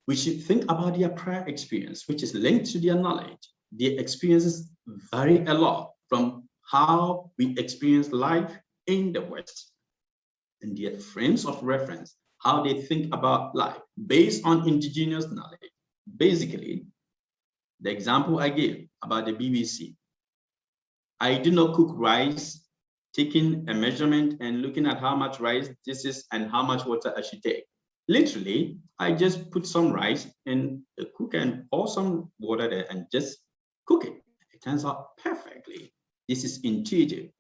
We should think about their prior experience, which is linked to their knowledge. Their experiences vary a lot from how we experience life in the West, and their frames of reference, how they think about life based on indigenous knowledge. Basically, the example I gave about the BBC, I do not cook rice, taking a measurement and looking at how much rice this is and how much water I should take. Literally, I just put some rice in the cooker and pour some water there and just cook it. It turns out perfectly. This is intuitive,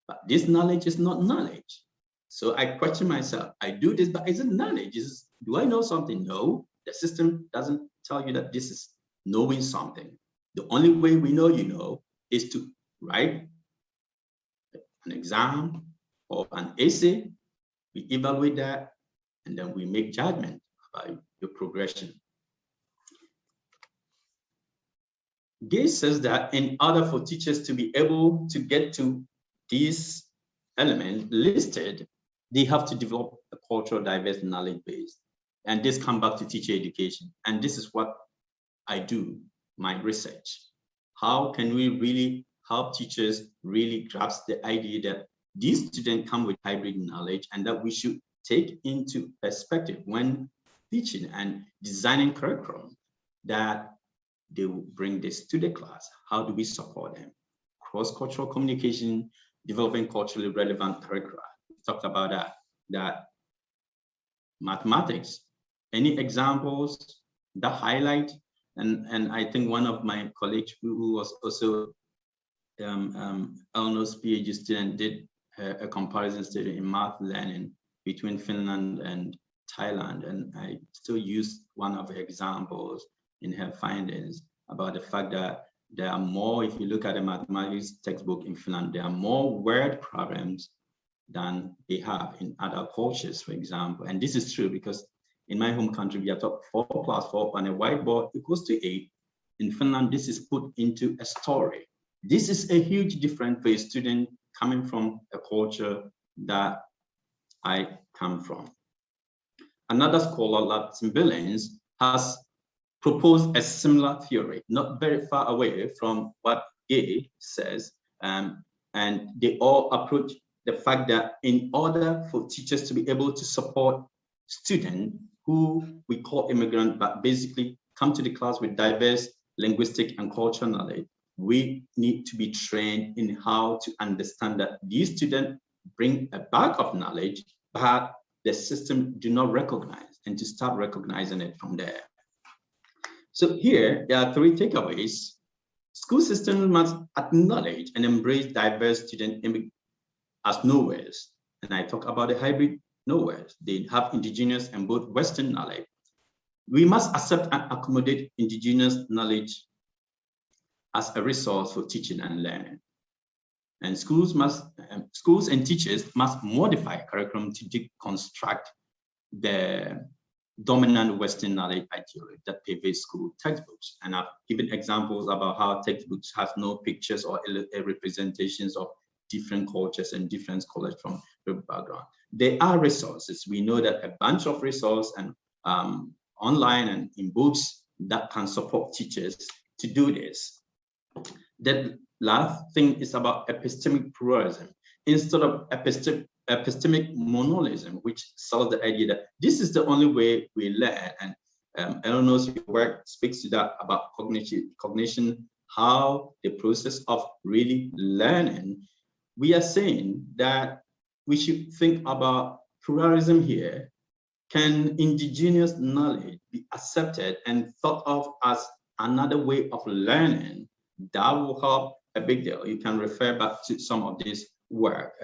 but this knowledge is not knowledge. So I question myself, I do this, but is it knowledge? Do I know something? No, the system doesn't tell you that this is knowing something. The only way we know you know is to write an exam or an essay We evaluate that, and then we make judgment about your progression. Gay says that in order for teachers to be able to get to these elements listed, they have to develop a cultural diverse knowledge base. And this comes back to teacher education. And this is what I do, my research. How can we really help teachers really grasp the idea that these students come with hybrid knowledge and that we should take into perspective when teaching and designing curriculum that they will bring this to the class? How do we support them? Cross-cultural communication, developing culturally relevant curricula. We talked about that mathematics. Any examples that highlight? And I think one of my colleagues who was also Elno's PhD student did a comparison study in math learning between Finland and Thailand. And I still use one of the examples in her findings about the fact that there are more, if you look at the mathematics textbook in Finland, there are more word problems than they have in other cultures, for example. And this is true because in my home country, we are taught 4 + 4 on a whiteboard equals to 8. In Finland, this is put into a story. This is a huge difference for a student coming from a culture that I come from. Another scholar, Ladson-Billings, has proposed a similar theory, not very far away from what Gay says, and they all approach the fact that in order for teachers to be able to support students who we call immigrant, but basically come to the class with diverse linguistic and cultural knowledge, we need to be trained in how to understand that these students bring a bag of knowledge, but the system do not recognize, and to start recognizing it from there. So here, there are 3 takeaways. School systems must acknowledge and embrace diverse students as knowers. And I talk about the hybrid knowers. They have indigenous and both Western knowledge. We must accept and accommodate indigenous knowledge as a resource for teaching and learning. And schools and teachers must modify curriculum to deconstruct the dominant Western knowledge ideology that pervades school textbooks. And I've given examples about how textbooks have no pictures or representations of different cultures and different scholars from the background. There are resources. We know that a bunch of resources and online and in books that can support teachers to do this. The last thing is about epistemic pluralism. Instead of epistemic monism, which sells the idea that this is the only way we learn. And Eleanor's work speaks to that about cognition, how the process of really learning. We are saying that we should think about pluralism here. Can indigenous knowledge be accepted and thought of as another way of learning? That will help a big deal. You can refer back to some of this work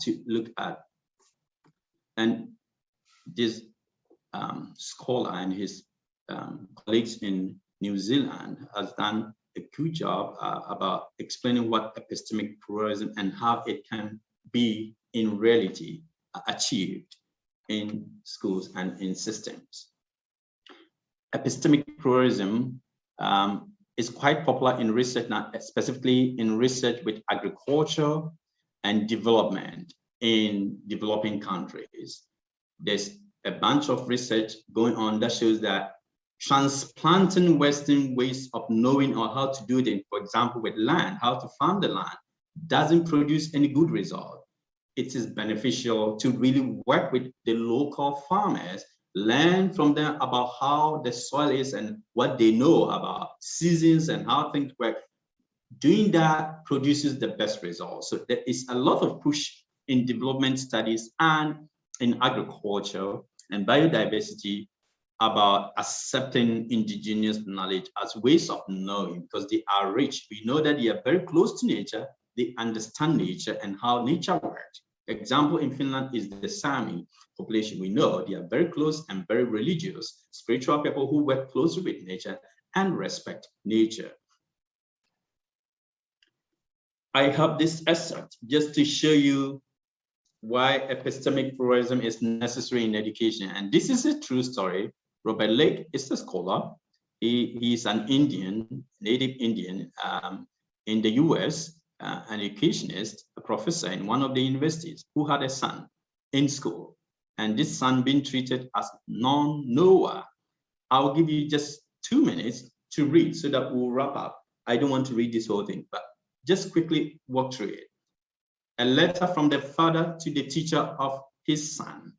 to look at. And this scholar and his colleagues in New Zealand has done a good job about explaining what epistemic pluralism and how it can be in reality achieved in schools and in systems. Epistemic pluralism is quite popular in research now, specifically in research with agriculture and development in developing countries. There's a bunch of research going on that shows that transplanting Western ways of knowing or how to do it, for example, with land, how to farm the land, doesn't produce any good result. It is beneficial to really work with the local farmers, learn from them about how the soil is and what they know about seasons and how things work. Doing that produces the best results. So there is a lot of push in development studies and in agriculture and biodiversity about accepting indigenous knowledge as ways of knowing, because they are rich. We know that they are very close to nature. They understand nature and how nature works. Example in Finland is the Sami population. We know they are very close and very religious, spiritual people who work closely with nature and respect nature. I have this excerpt just to show you why epistemic pluralism is necessary in education. And this is a true story. Robert Lake is a scholar. He's an Indian, native Indian in the US, an educationist, a professor in one of the universities who had a son in school. And this son being treated as non-knower. I'll give you just 2 minutes to read so that we'll wrap up. I don't want to read this whole thing, but just quickly walk through it. A letter from the father to the teacher of his son.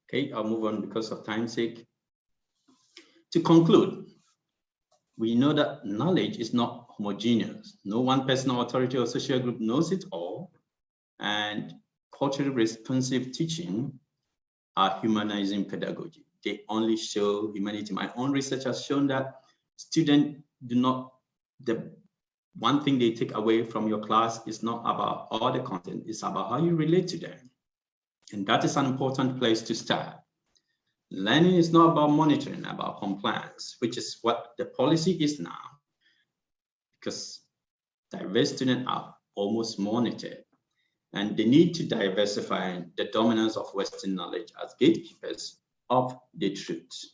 Okay, I'll move on because of time's sake. To conclude, we know that knowledge is not homogeneous. No one personal authority or social group knows it all. And culturally responsive teaching are humanizing pedagogy. They only show humanity. My own research has shown that students do not, the one thing they take away from your class is not about all the content, it's about how you relate to them. And that is an important place to start. Learning is not about monitoring, about compliance, which is what the policy is now, because diverse students are almost monitored. And the need to diversify the dominance of Western knowledge as gatekeepers of the truth.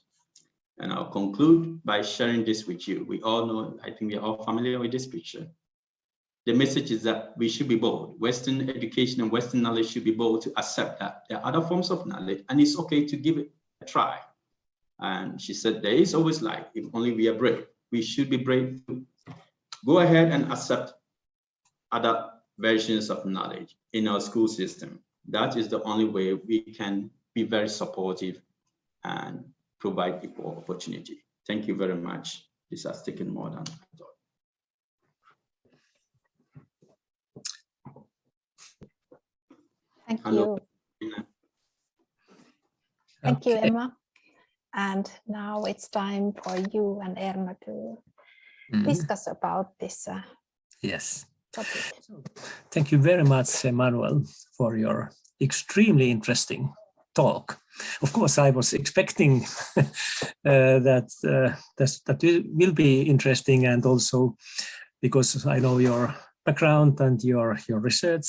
And I'll conclude by sharing this with you. We all know, I think we are all familiar with this picture. The message is that we should be bold. Western education and Western knowledge should be bold to accept that there are other forms of knowledge and it's okay to give it a try. And she said, there is always light if only we are brave. We should be brave to go ahead and accept other versions of knowledge in our school system. That is the only way we can be very supportive and provide equal opportunity. Thank you very much. This has taken more than I thought. Thank Hello. you. Thank you, Emma. And now it's time for you and Erma to discuss about this yes. topic. Thank you very much, Emmanuel, for your extremely interesting talk. Of course, I was expecting that will be interesting, and also because I know your background and your research,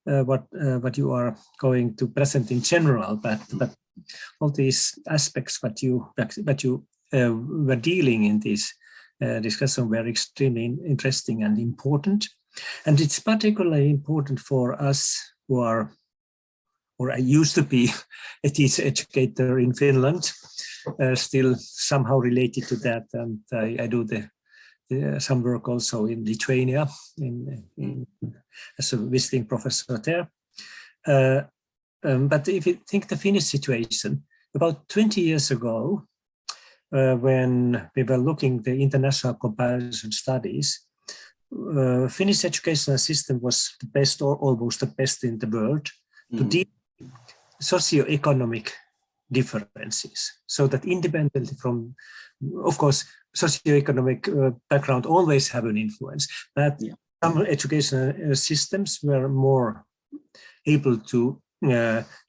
what you are going to present in general, but all these aspects that you were dealing in this discussion were extremely interesting and important. And it's particularly important for us who are, or I used to be a teacher educator in Finland, still somehow related to that. And I do some work also in Lithuania as a visiting professor there. But if you think the Finnish situation, about 20 years ago, when we were looking at the international comparison studies, Finnish educational system was the best, or almost the best in the world, to deal with socioeconomic differences. So that independently from, of course, socioeconomic background always have an influence, but some educational systems were more able to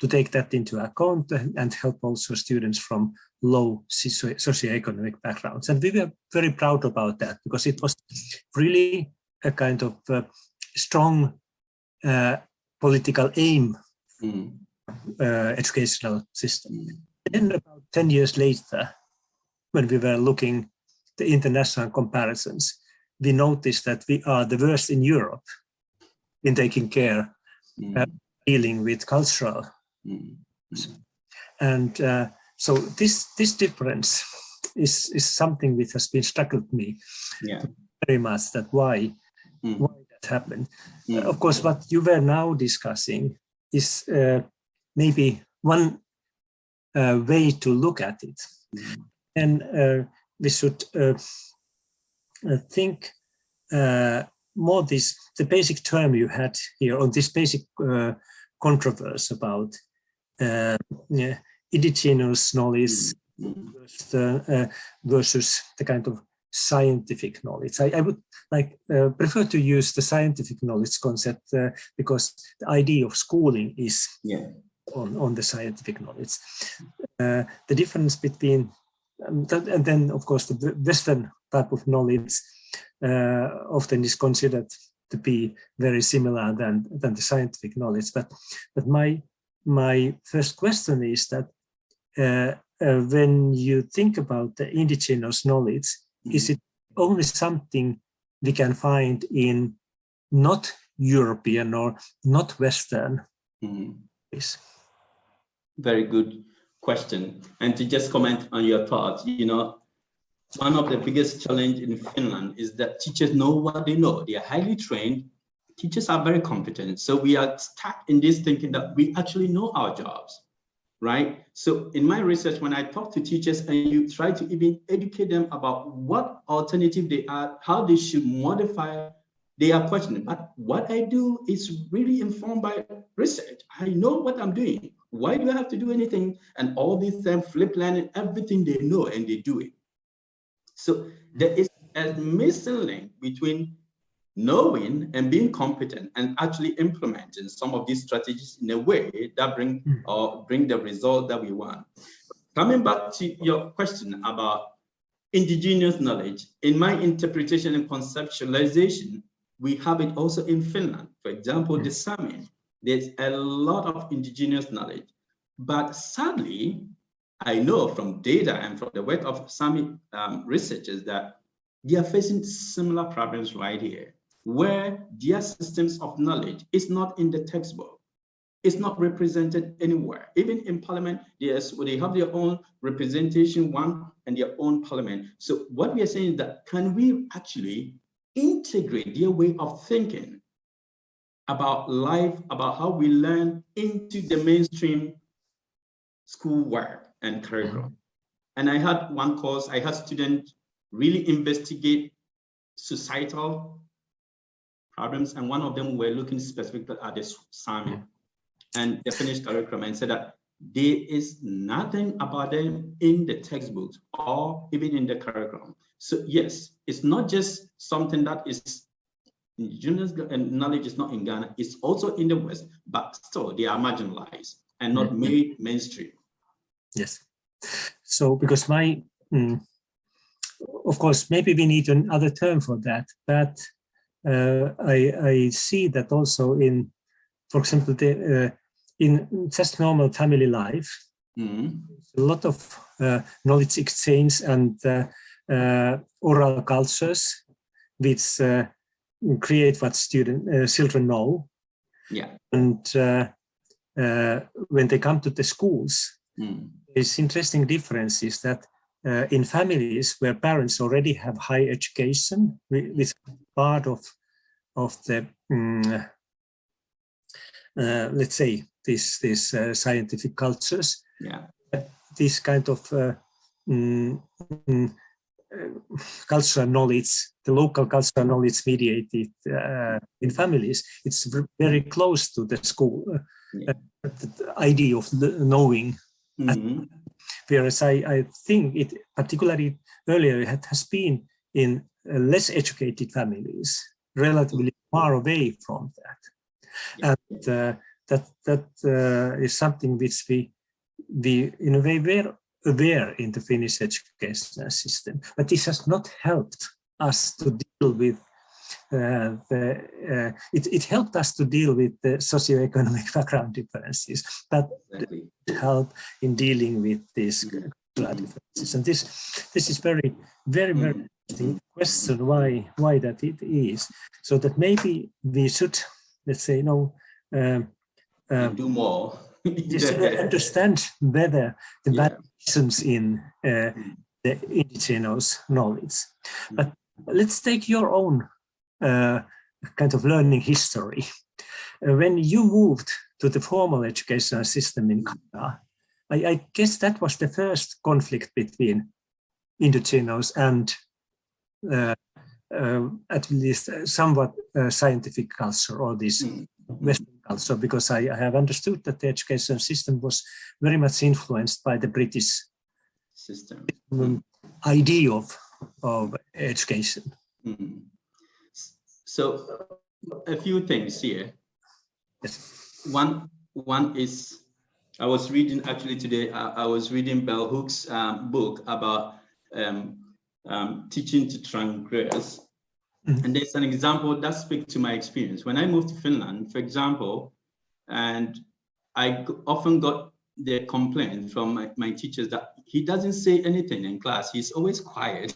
take that into account and help also students from low socioeconomic backgrounds. And we were very proud about that because it was really a kind of strong political aim educational system. Then about 10 years later, when we were looking the international comparisons, we noticed that we are the worst in Europe in taking care, dealing with cultural. And so this difference is something which has been struggled me very much, that why that happened. Of course, what you were now discussing is maybe one way to look at it. And we should think more the basic term you had here, on this basic controversy about indigenous knowledge versus the kind of scientific knowledge. I would prefer to use the scientific knowledge concept because the idea of schooling is on the scientific knowledge. The difference between and then of course the Western type of knowledge often is considered to be very similar than the scientific knowledge. But my first question is that when you think about the indigenous knowledge, is it only something we can find in not European or not Western? Very good question. And to just comment on your thoughts, one of the biggest challenge in Finland is that teachers know what they know. They are highly trained. Teachers are very competent. So we are stuck in this thinking that we actually know our jobs, right? So in my research, when I talk to teachers and you try to even educate them about what alternative they are, how they should modify, they are questioning. But what I do is really informed by research. I know what I'm doing. Why do I have to do anything? And all these flip learning, everything they know and they do it. So there is a missing link between knowing and being competent and actually implementing some of these strategies in a way that bring the result that we want. Coming back to your question about indigenous knowledge, in my interpretation and conceptualization, we have it also in Finland. For example, the Sami, there's a lot of indigenous knowledge, but sadly, I know from data and from the work of Sami researchers that they are facing similar problems right here, where their systems of knowledge is not in the textbook. It's not represented anywhere. Even in parliament, they have their own representation, and their own parliament. So what we are saying is that, can we actually integrate their way of thinking about life, about how we learn, into the mainstream schoolwork and curriculum? And I had one course, I had students really investigate societal problems, and one of them were looking specifically at the Sami and the finished curriculum, and said that there is nothing about them in the textbooks or even in the curriculum. So yes, it's not just something that is indigenous knowledge is not in Ghana, it's also in the West, but still they are marginalized and not made mainstream. Yes. So because of course, maybe we need another term for that, but I see that also in, for example, in just normal family life, a lot of knowledge exchange and oral cultures which create what children know. And when they come to the schools, there's interesting differences that in families where parents already have high education, which is part of the let's say these scientific cultures, this kind of cultural knowledge, the local cultural knowledge mediated in families, it's very close to the school the idea of knowing. Whereas I think it, particularly earlier, it has been in less educated families, relatively far away from that. And that is something which we in a way were aware in the Finnish educational system. But this has not helped us to deal with it helped us to deal with the socioeconomic background differences, but it helped in dealing with these cultural differences. And this is very, very, very interesting question why that it is. So that maybe we should, let's say, do more. Just understand better the variations in the indigenous knowledge. But let's take your own kind of learning history. When you moved to the formal educational system in Canada, I guess that was the first conflict between indigenous and at least somewhat scientific culture, or this Western culture, because I have understood that the education system was very much influenced by the British system idea of education. So a few things here. Yes. One is, I was reading actually today, I was reading Bell Hooks' book about teaching to transgress. And there's an example that speaks to my experience. When I moved to Finland, for example, and I often got the complaint from my teachers that he doesn't say anything in class. He's always quiet.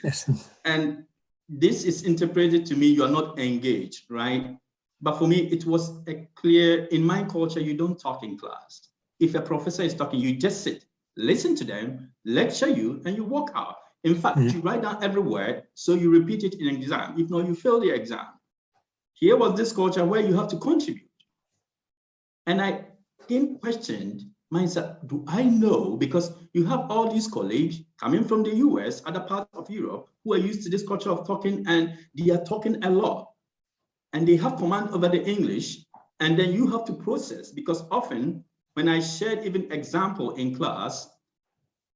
Yes. And this is interpreted to me, you are not engaged, right? But for me, it was a clear, in my culture, you don't talk in class. If a professor is talking, you just sit, listen to them, lecture you, and you walk out. In fact, you write down every word, so you repeat it in an exam. If not, you fail the exam. Here was this culture where you have to contribute. And I then questioned myself, do I know? Because you have all these colleagues coming from the US, other parts of Europe, who are used to this culture of talking, and they are talking a lot. And they have command over the English, and then you have to process, because often when I shared even example in class,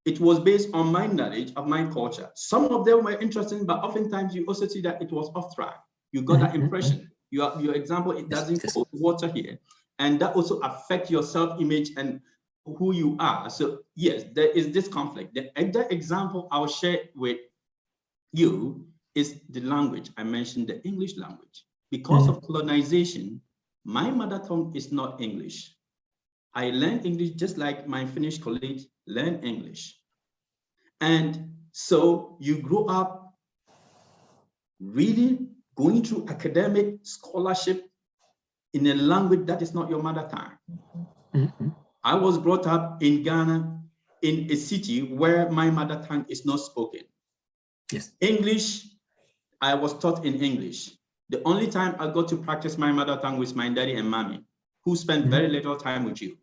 it was based on my knowledge of my culture. Some of them were interesting, but oftentimes you also see that it was off track. You got that impression. Your example, it doesn't hold water here. And that also affects your self-image and who you are. So yes, there is this conflict. The other example I'll share with you is the language. I mentioned the English language. Because of colonization, my mother tongue is not English. I learned English just like my Finnish colleagues learn English. And so you grow up really going through academic scholarship in a language that is not your mother tongue. I was brought up in Ghana in a city where my mother tongue is not spoken. Yes. English, I was taught in English. The only time I got to practice my mother tongue was my daddy and mommy, who spent very little time with you.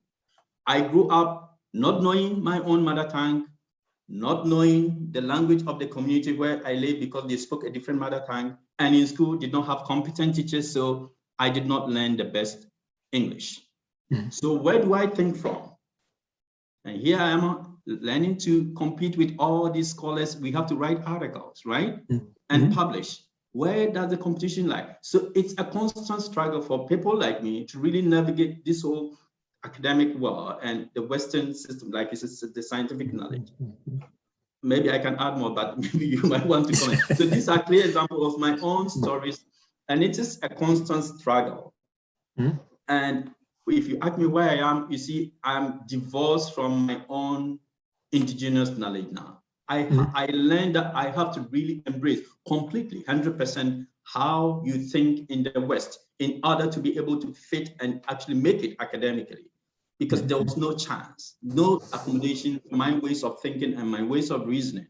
I grew up not knowing my own mother tongue, not knowing the language of the community where I live because they spoke a different mother tongue, and in school did not have competent teachers, so I did not learn the best English. So where do I think from? And here I am learning to compete with all these scholars. We have to write articles, right? And publish. Where does the competition lie? So it's a constant struggle for people like me to really navigate this whole academic world and the Western system, like this is the scientific knowledge. Maybe I can add more, but maybe you might want to comment. So these are clear examples of my own stories, and it is a constant struggle. And if you ask me where I am, you see, I'm divorced from my own indigenous knowledge now. I learned that I have to really embrace completely, 100%, how you think in the West in order to be able to fit and actually make it academically. Because there was no chance, no accommodation for my ways of thinking and my ways of reasoning,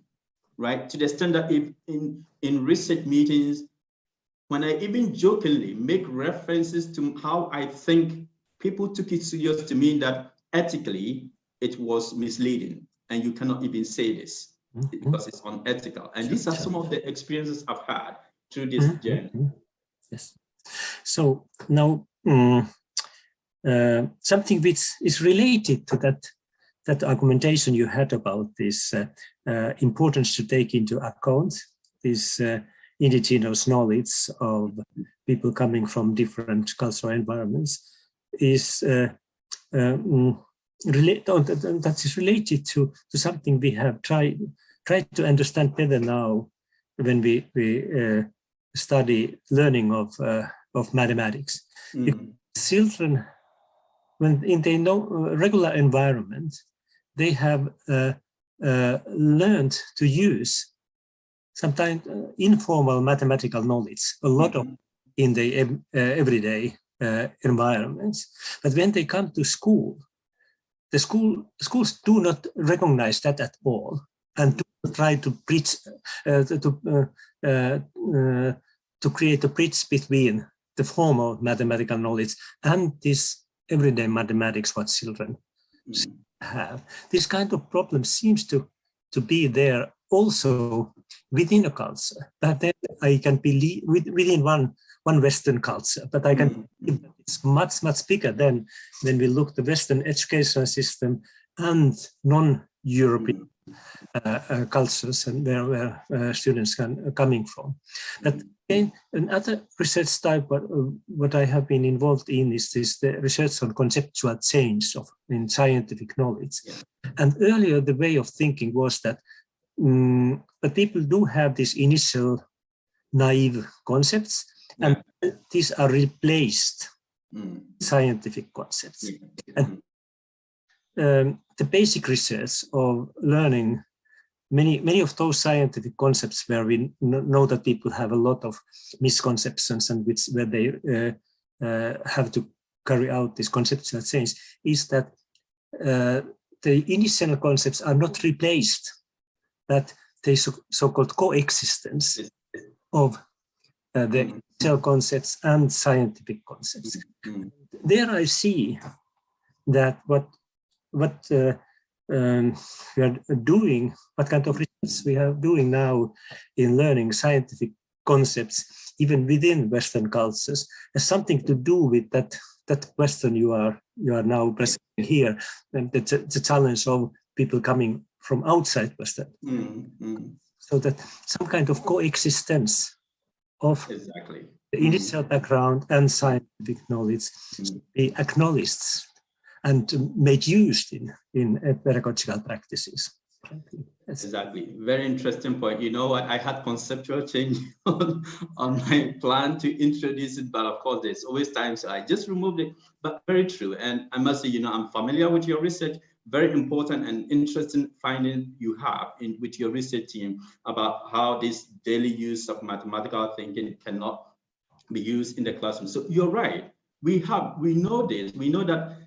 right? To the extent that if in research meetings, when I even jokingly make references to how I think, people took it serious to mean that ethically it was misleading and you cannot even say this because it's unethical. And these are some of the experiences I've had through this journey. Yes. So now something which is related to that argumentation you had about this importance to take into account this indigenous knowledge of people coming from different cultural environments is that is related to something we have tried to understand better now when we study learning of mathematics. Children, when in the regular environment, they have learned to use sometimes informal mathematical knowledge, a lot of in the everyday environments. But when they come to school, schools do not recognize that at all. and to try to bridge, to create a bridge between the formal mathematical knowledge and this everyday mathematics what children have. This kind of problem seems to be there also within a culture, but then I can believe within one Western culture, but I can believe that it's much bigger than when we look at the Western educational system and non-European cultures and where students are coming from. But again, another research type what I have been involved in is the research on conceptual change in scientific knowledge. And earlier the way of thinking was that but people do have these initial naive concepts, and these are replaced scientific concepts. And the basic research of learning many of those scientific concepts where we know that people have a lot of misconceptions and where they have to carry out this conceptual change, is that the initial concepts are not replaced, that the so-called coexistence of the initial concepts and scientific concepts. There I see that what we are doing, what kind of research we are doing now in learning scientific concepts, even within Western cultures, has something to do with that question you are now presenting here, and the challenge of people coming from outside Western. So that some kind of coexistence of the initial background and scientific knowledge be acknowledged and made used in pedagogical practices. Exactly. Very interesting point. You know what? I had conceptual change on my plan to introduce it, but of course, there's always time, so I just removed it. But very true. And I must say, you know, I'm familiar with your research. Very important and interesting finding you have with your research team about how this daily use of mathematical thinking cannot be used in the classroom. So you're right. We know this. We know that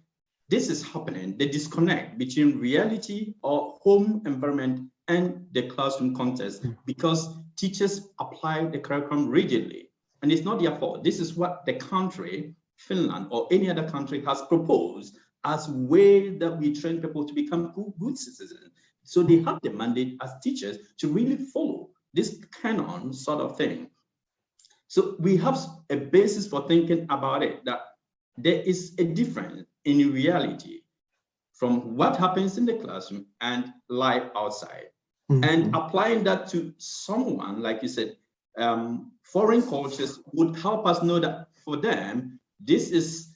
this is happening, the disconnect between reality or home environment and the classroom context, because teachers apply the curriculum rigidly. And it's not their fault. This is what the country, Finland, or any other country has proposed as way that we train people to become good citizens. So they have the mandate as teachers to really follow this canon sort of thing. So we have a basis for thinking about it, that there is a difference in reality from what happens in the classroom and life outside. And applying that to someone, like you said, foreign cultures would help us know that for them, this is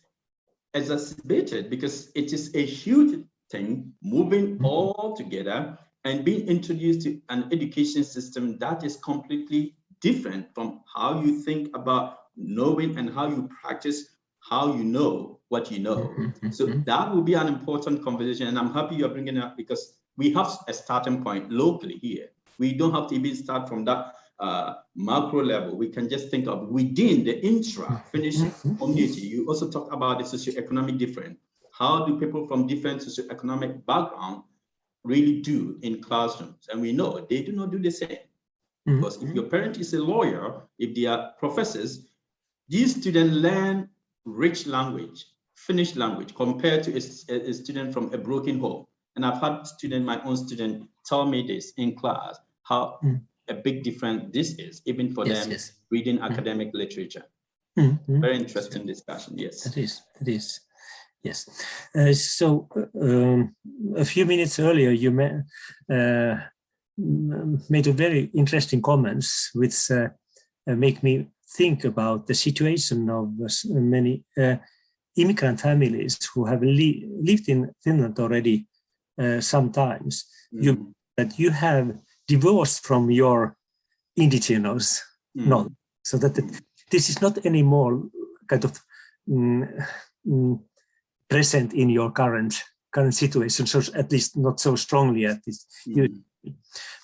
exacerbated because it is a huge thing moving all together and being introduced to an education system that is completely different from how you think about knowing and how you practice, how you know what you know. So that will be an important conversation, and I'm happy you're bringing it up because we have a starting point locally here. We don't have to even start from that macro level. We can just think of within the intra-Finnish community. You also talk about the socioeconomic difference. How do people from different socioeconomic background really do in classrooms? And we know they do not do the same. Because if your parent is a lawyer, if they are professors, these students learn rich language, Finnish language, compared to a student from a broken home. And I've had my own student tell me this in class, how a big difference this is, even for them reading academic literature. Very interesting discussion, yes. It is, yes. So a few minutes earlier, you made a very interesting comments, which make me think about the situation of many immigrant families who have lived in Finland already sometimes. That you have divorced from your indigenous knowledge, so that this is not anymore kind of present in your current situation, so at least not so strongly at this.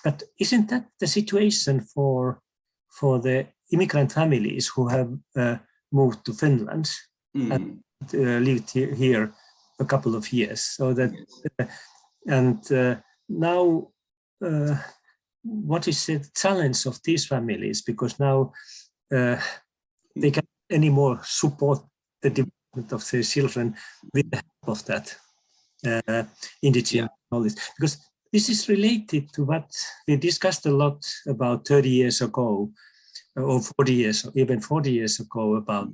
But isn't that the situation for the immigrant families who have moved to Finland and lived here a couple of years? So that and now what is the challenge of these families? Because now they can't anymore support the development of their children with the help of that indigenous knowledge. Because this is related to what we discussed a lot about 30 years ago, or 40 years, or even 40 years ago, about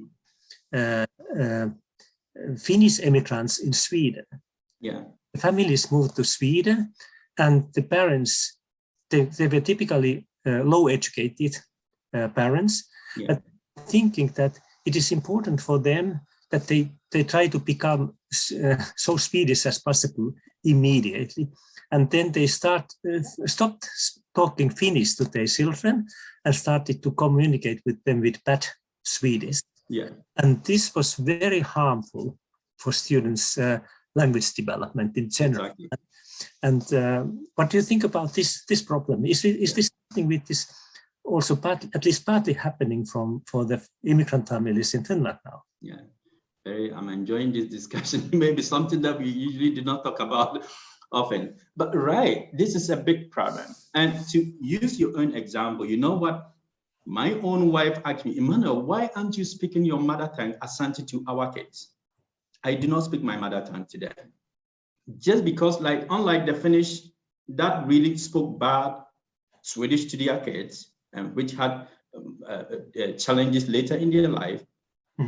Finnish immigrants in Sweden. Yeah. The families moved to Sweden, and the parents, they were typically low-educated parents, but thinking that it is important for them that they try to become so Swedish as possible immediately. And then they stopped talking Finnish to their children and started to communicate with them with bad Swedish. Yeah. And this was very harmful for students' language development in general. Exactly. And what do you think about this problem? Is this something which is also at least partly happening for the immigrant families in Finland now? Yeah, I'm enjoying this discussion. Maybe something that we usually do not talk about often. But right, this is a big problem. And to use your own example, you know what? My own wife asked me, Emmanuel, why aren't you speaking your mother tongue Asante to our kids? I do not speak my mother tongue to them. Just because, like, unlike the Finnish that really spoke bad Swedish to their kids, and which had challenges later in their life,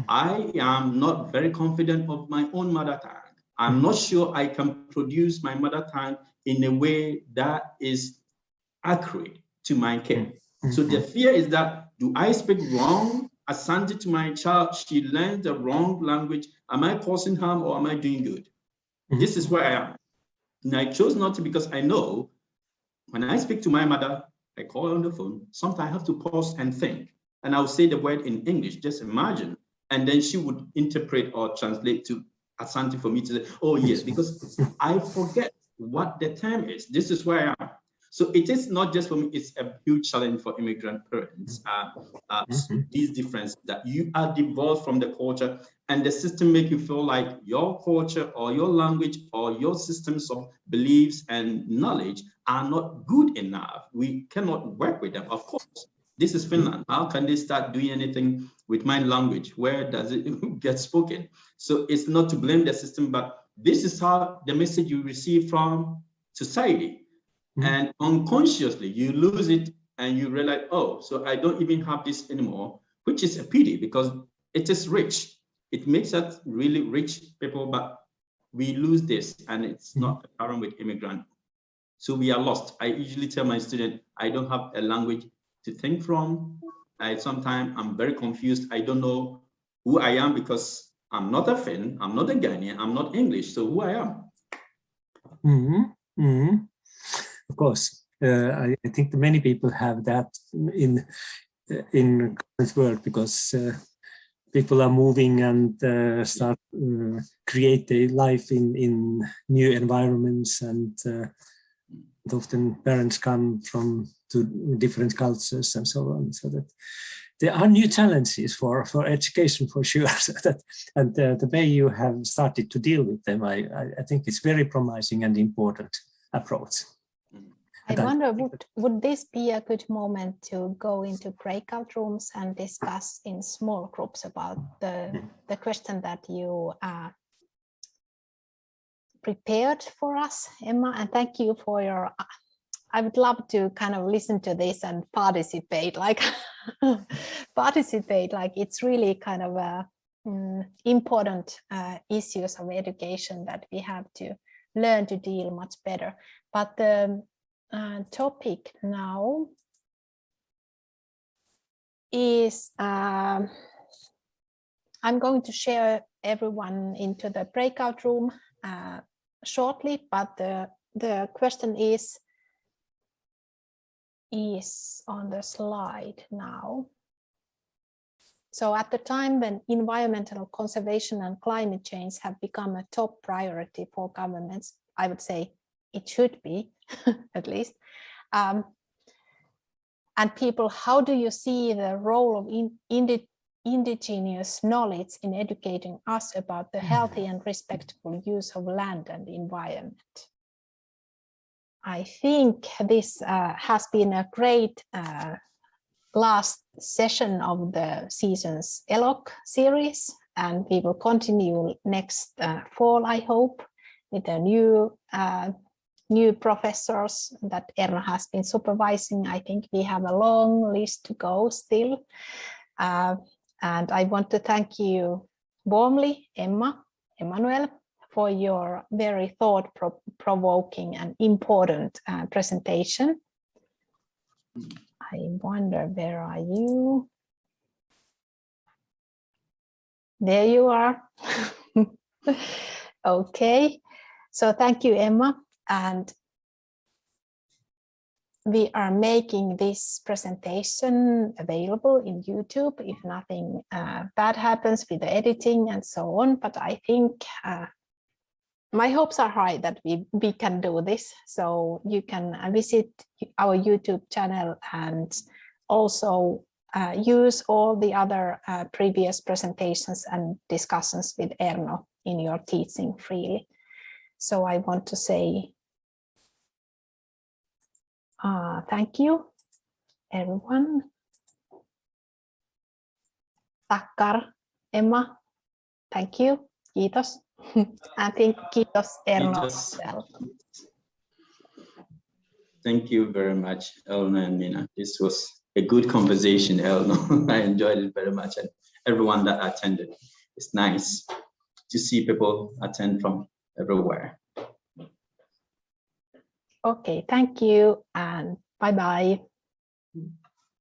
I am not very confident of my own mother tongue. I'm not sure I can produce my mother tongue in a way that is accurate to my kid. So the fear is that, do I speak wrong Asante to my child? She learns the wrong language. Am I causing harm or am I doing good? This is where I am. And I chose not to, because I know when I speak to my mother, I call her on the phone. Sometimes I have to pause and think. And I'll say the word in English, just imagine. And then she would interpret or translate to Asante for me to say, oh yes, because I forget what the term is. This is where I am. So it is not just for me, it's a huge challenge for immigrant parents. These differences that you are divorced from the culture, and the system make you feel like your culture or your language or your systems of beliefs and knowledge are not good enough. We cannot work with them. Of course, this is Finland. How can they start doing anything with my language? Where does it get spoken? So it's not to blame the system, but this is how the message you receive from society. And unconsciously, you lose it and you realize, oh, so I don't even have this anymore, which is a pity because it is rich. It makes us really rich people, but we lose this, and it's not apparent with immigrant. So we are lost. I usually tell my student, I don't have a language to think from. Sometimes I'm very confused. I don't know who I am because I'm not a Finn, I'm not a Ghanaian, I'm not English. So who I am. Of course, I think that many people have that in current world, because people are moving and start create a life in new environments, and often parents come to different cultures and so on. So that there are new challenges for education for sure. So and the way you have started to deal with them, I think it's very promising and important approach. I wonder, would this be a good moment to go into breakout rooms and discuss in small groups about the question that you prepared for us, Emma? And thank you for your, I would love to kind of listen to this and participate, like it's really kind of important issues of education that we have to learn to deal much better. But the topic now is I'm going to share everyone into the breakout room shortly, but the question is on the slide now. So at the time when environmental conservation and climate change have become a top priority for governments, I would say it should be, at least. And people, how do you see the role of indigenous knowledge in educating us about the healthy and respectful use of land and environment? I think this has been a great last session of the season's ELOC series, and we will continue next fall, I hope, with the new professors that Erno has been supervising. I think we have a long list to go still. And I want to thank you warmly, Emmanuel, for your very thought-provoking and important presentation. I wonder, where are you? There you are. Okay, so thank you, Emma. And we are making this presentation available in YouTube if nothing bad happens with the editing and so on. But I think my hopes are high that we can do this. So you can visit our YouTube channel and also use all the other previous presentations and discussions with Erno in your teaching freely. So I want to say thank you, everyone. Tackar, Emma. Thank you. Kiitos. I think kiitos, Erno, as well. Thank you very much, Elna and Mina. This was a good conversation, Elna. I enjoyed it very much, and everyone that attended. It's nice to see people attend from everywhere. Okay, thank you, and bye-bye.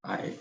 Bye.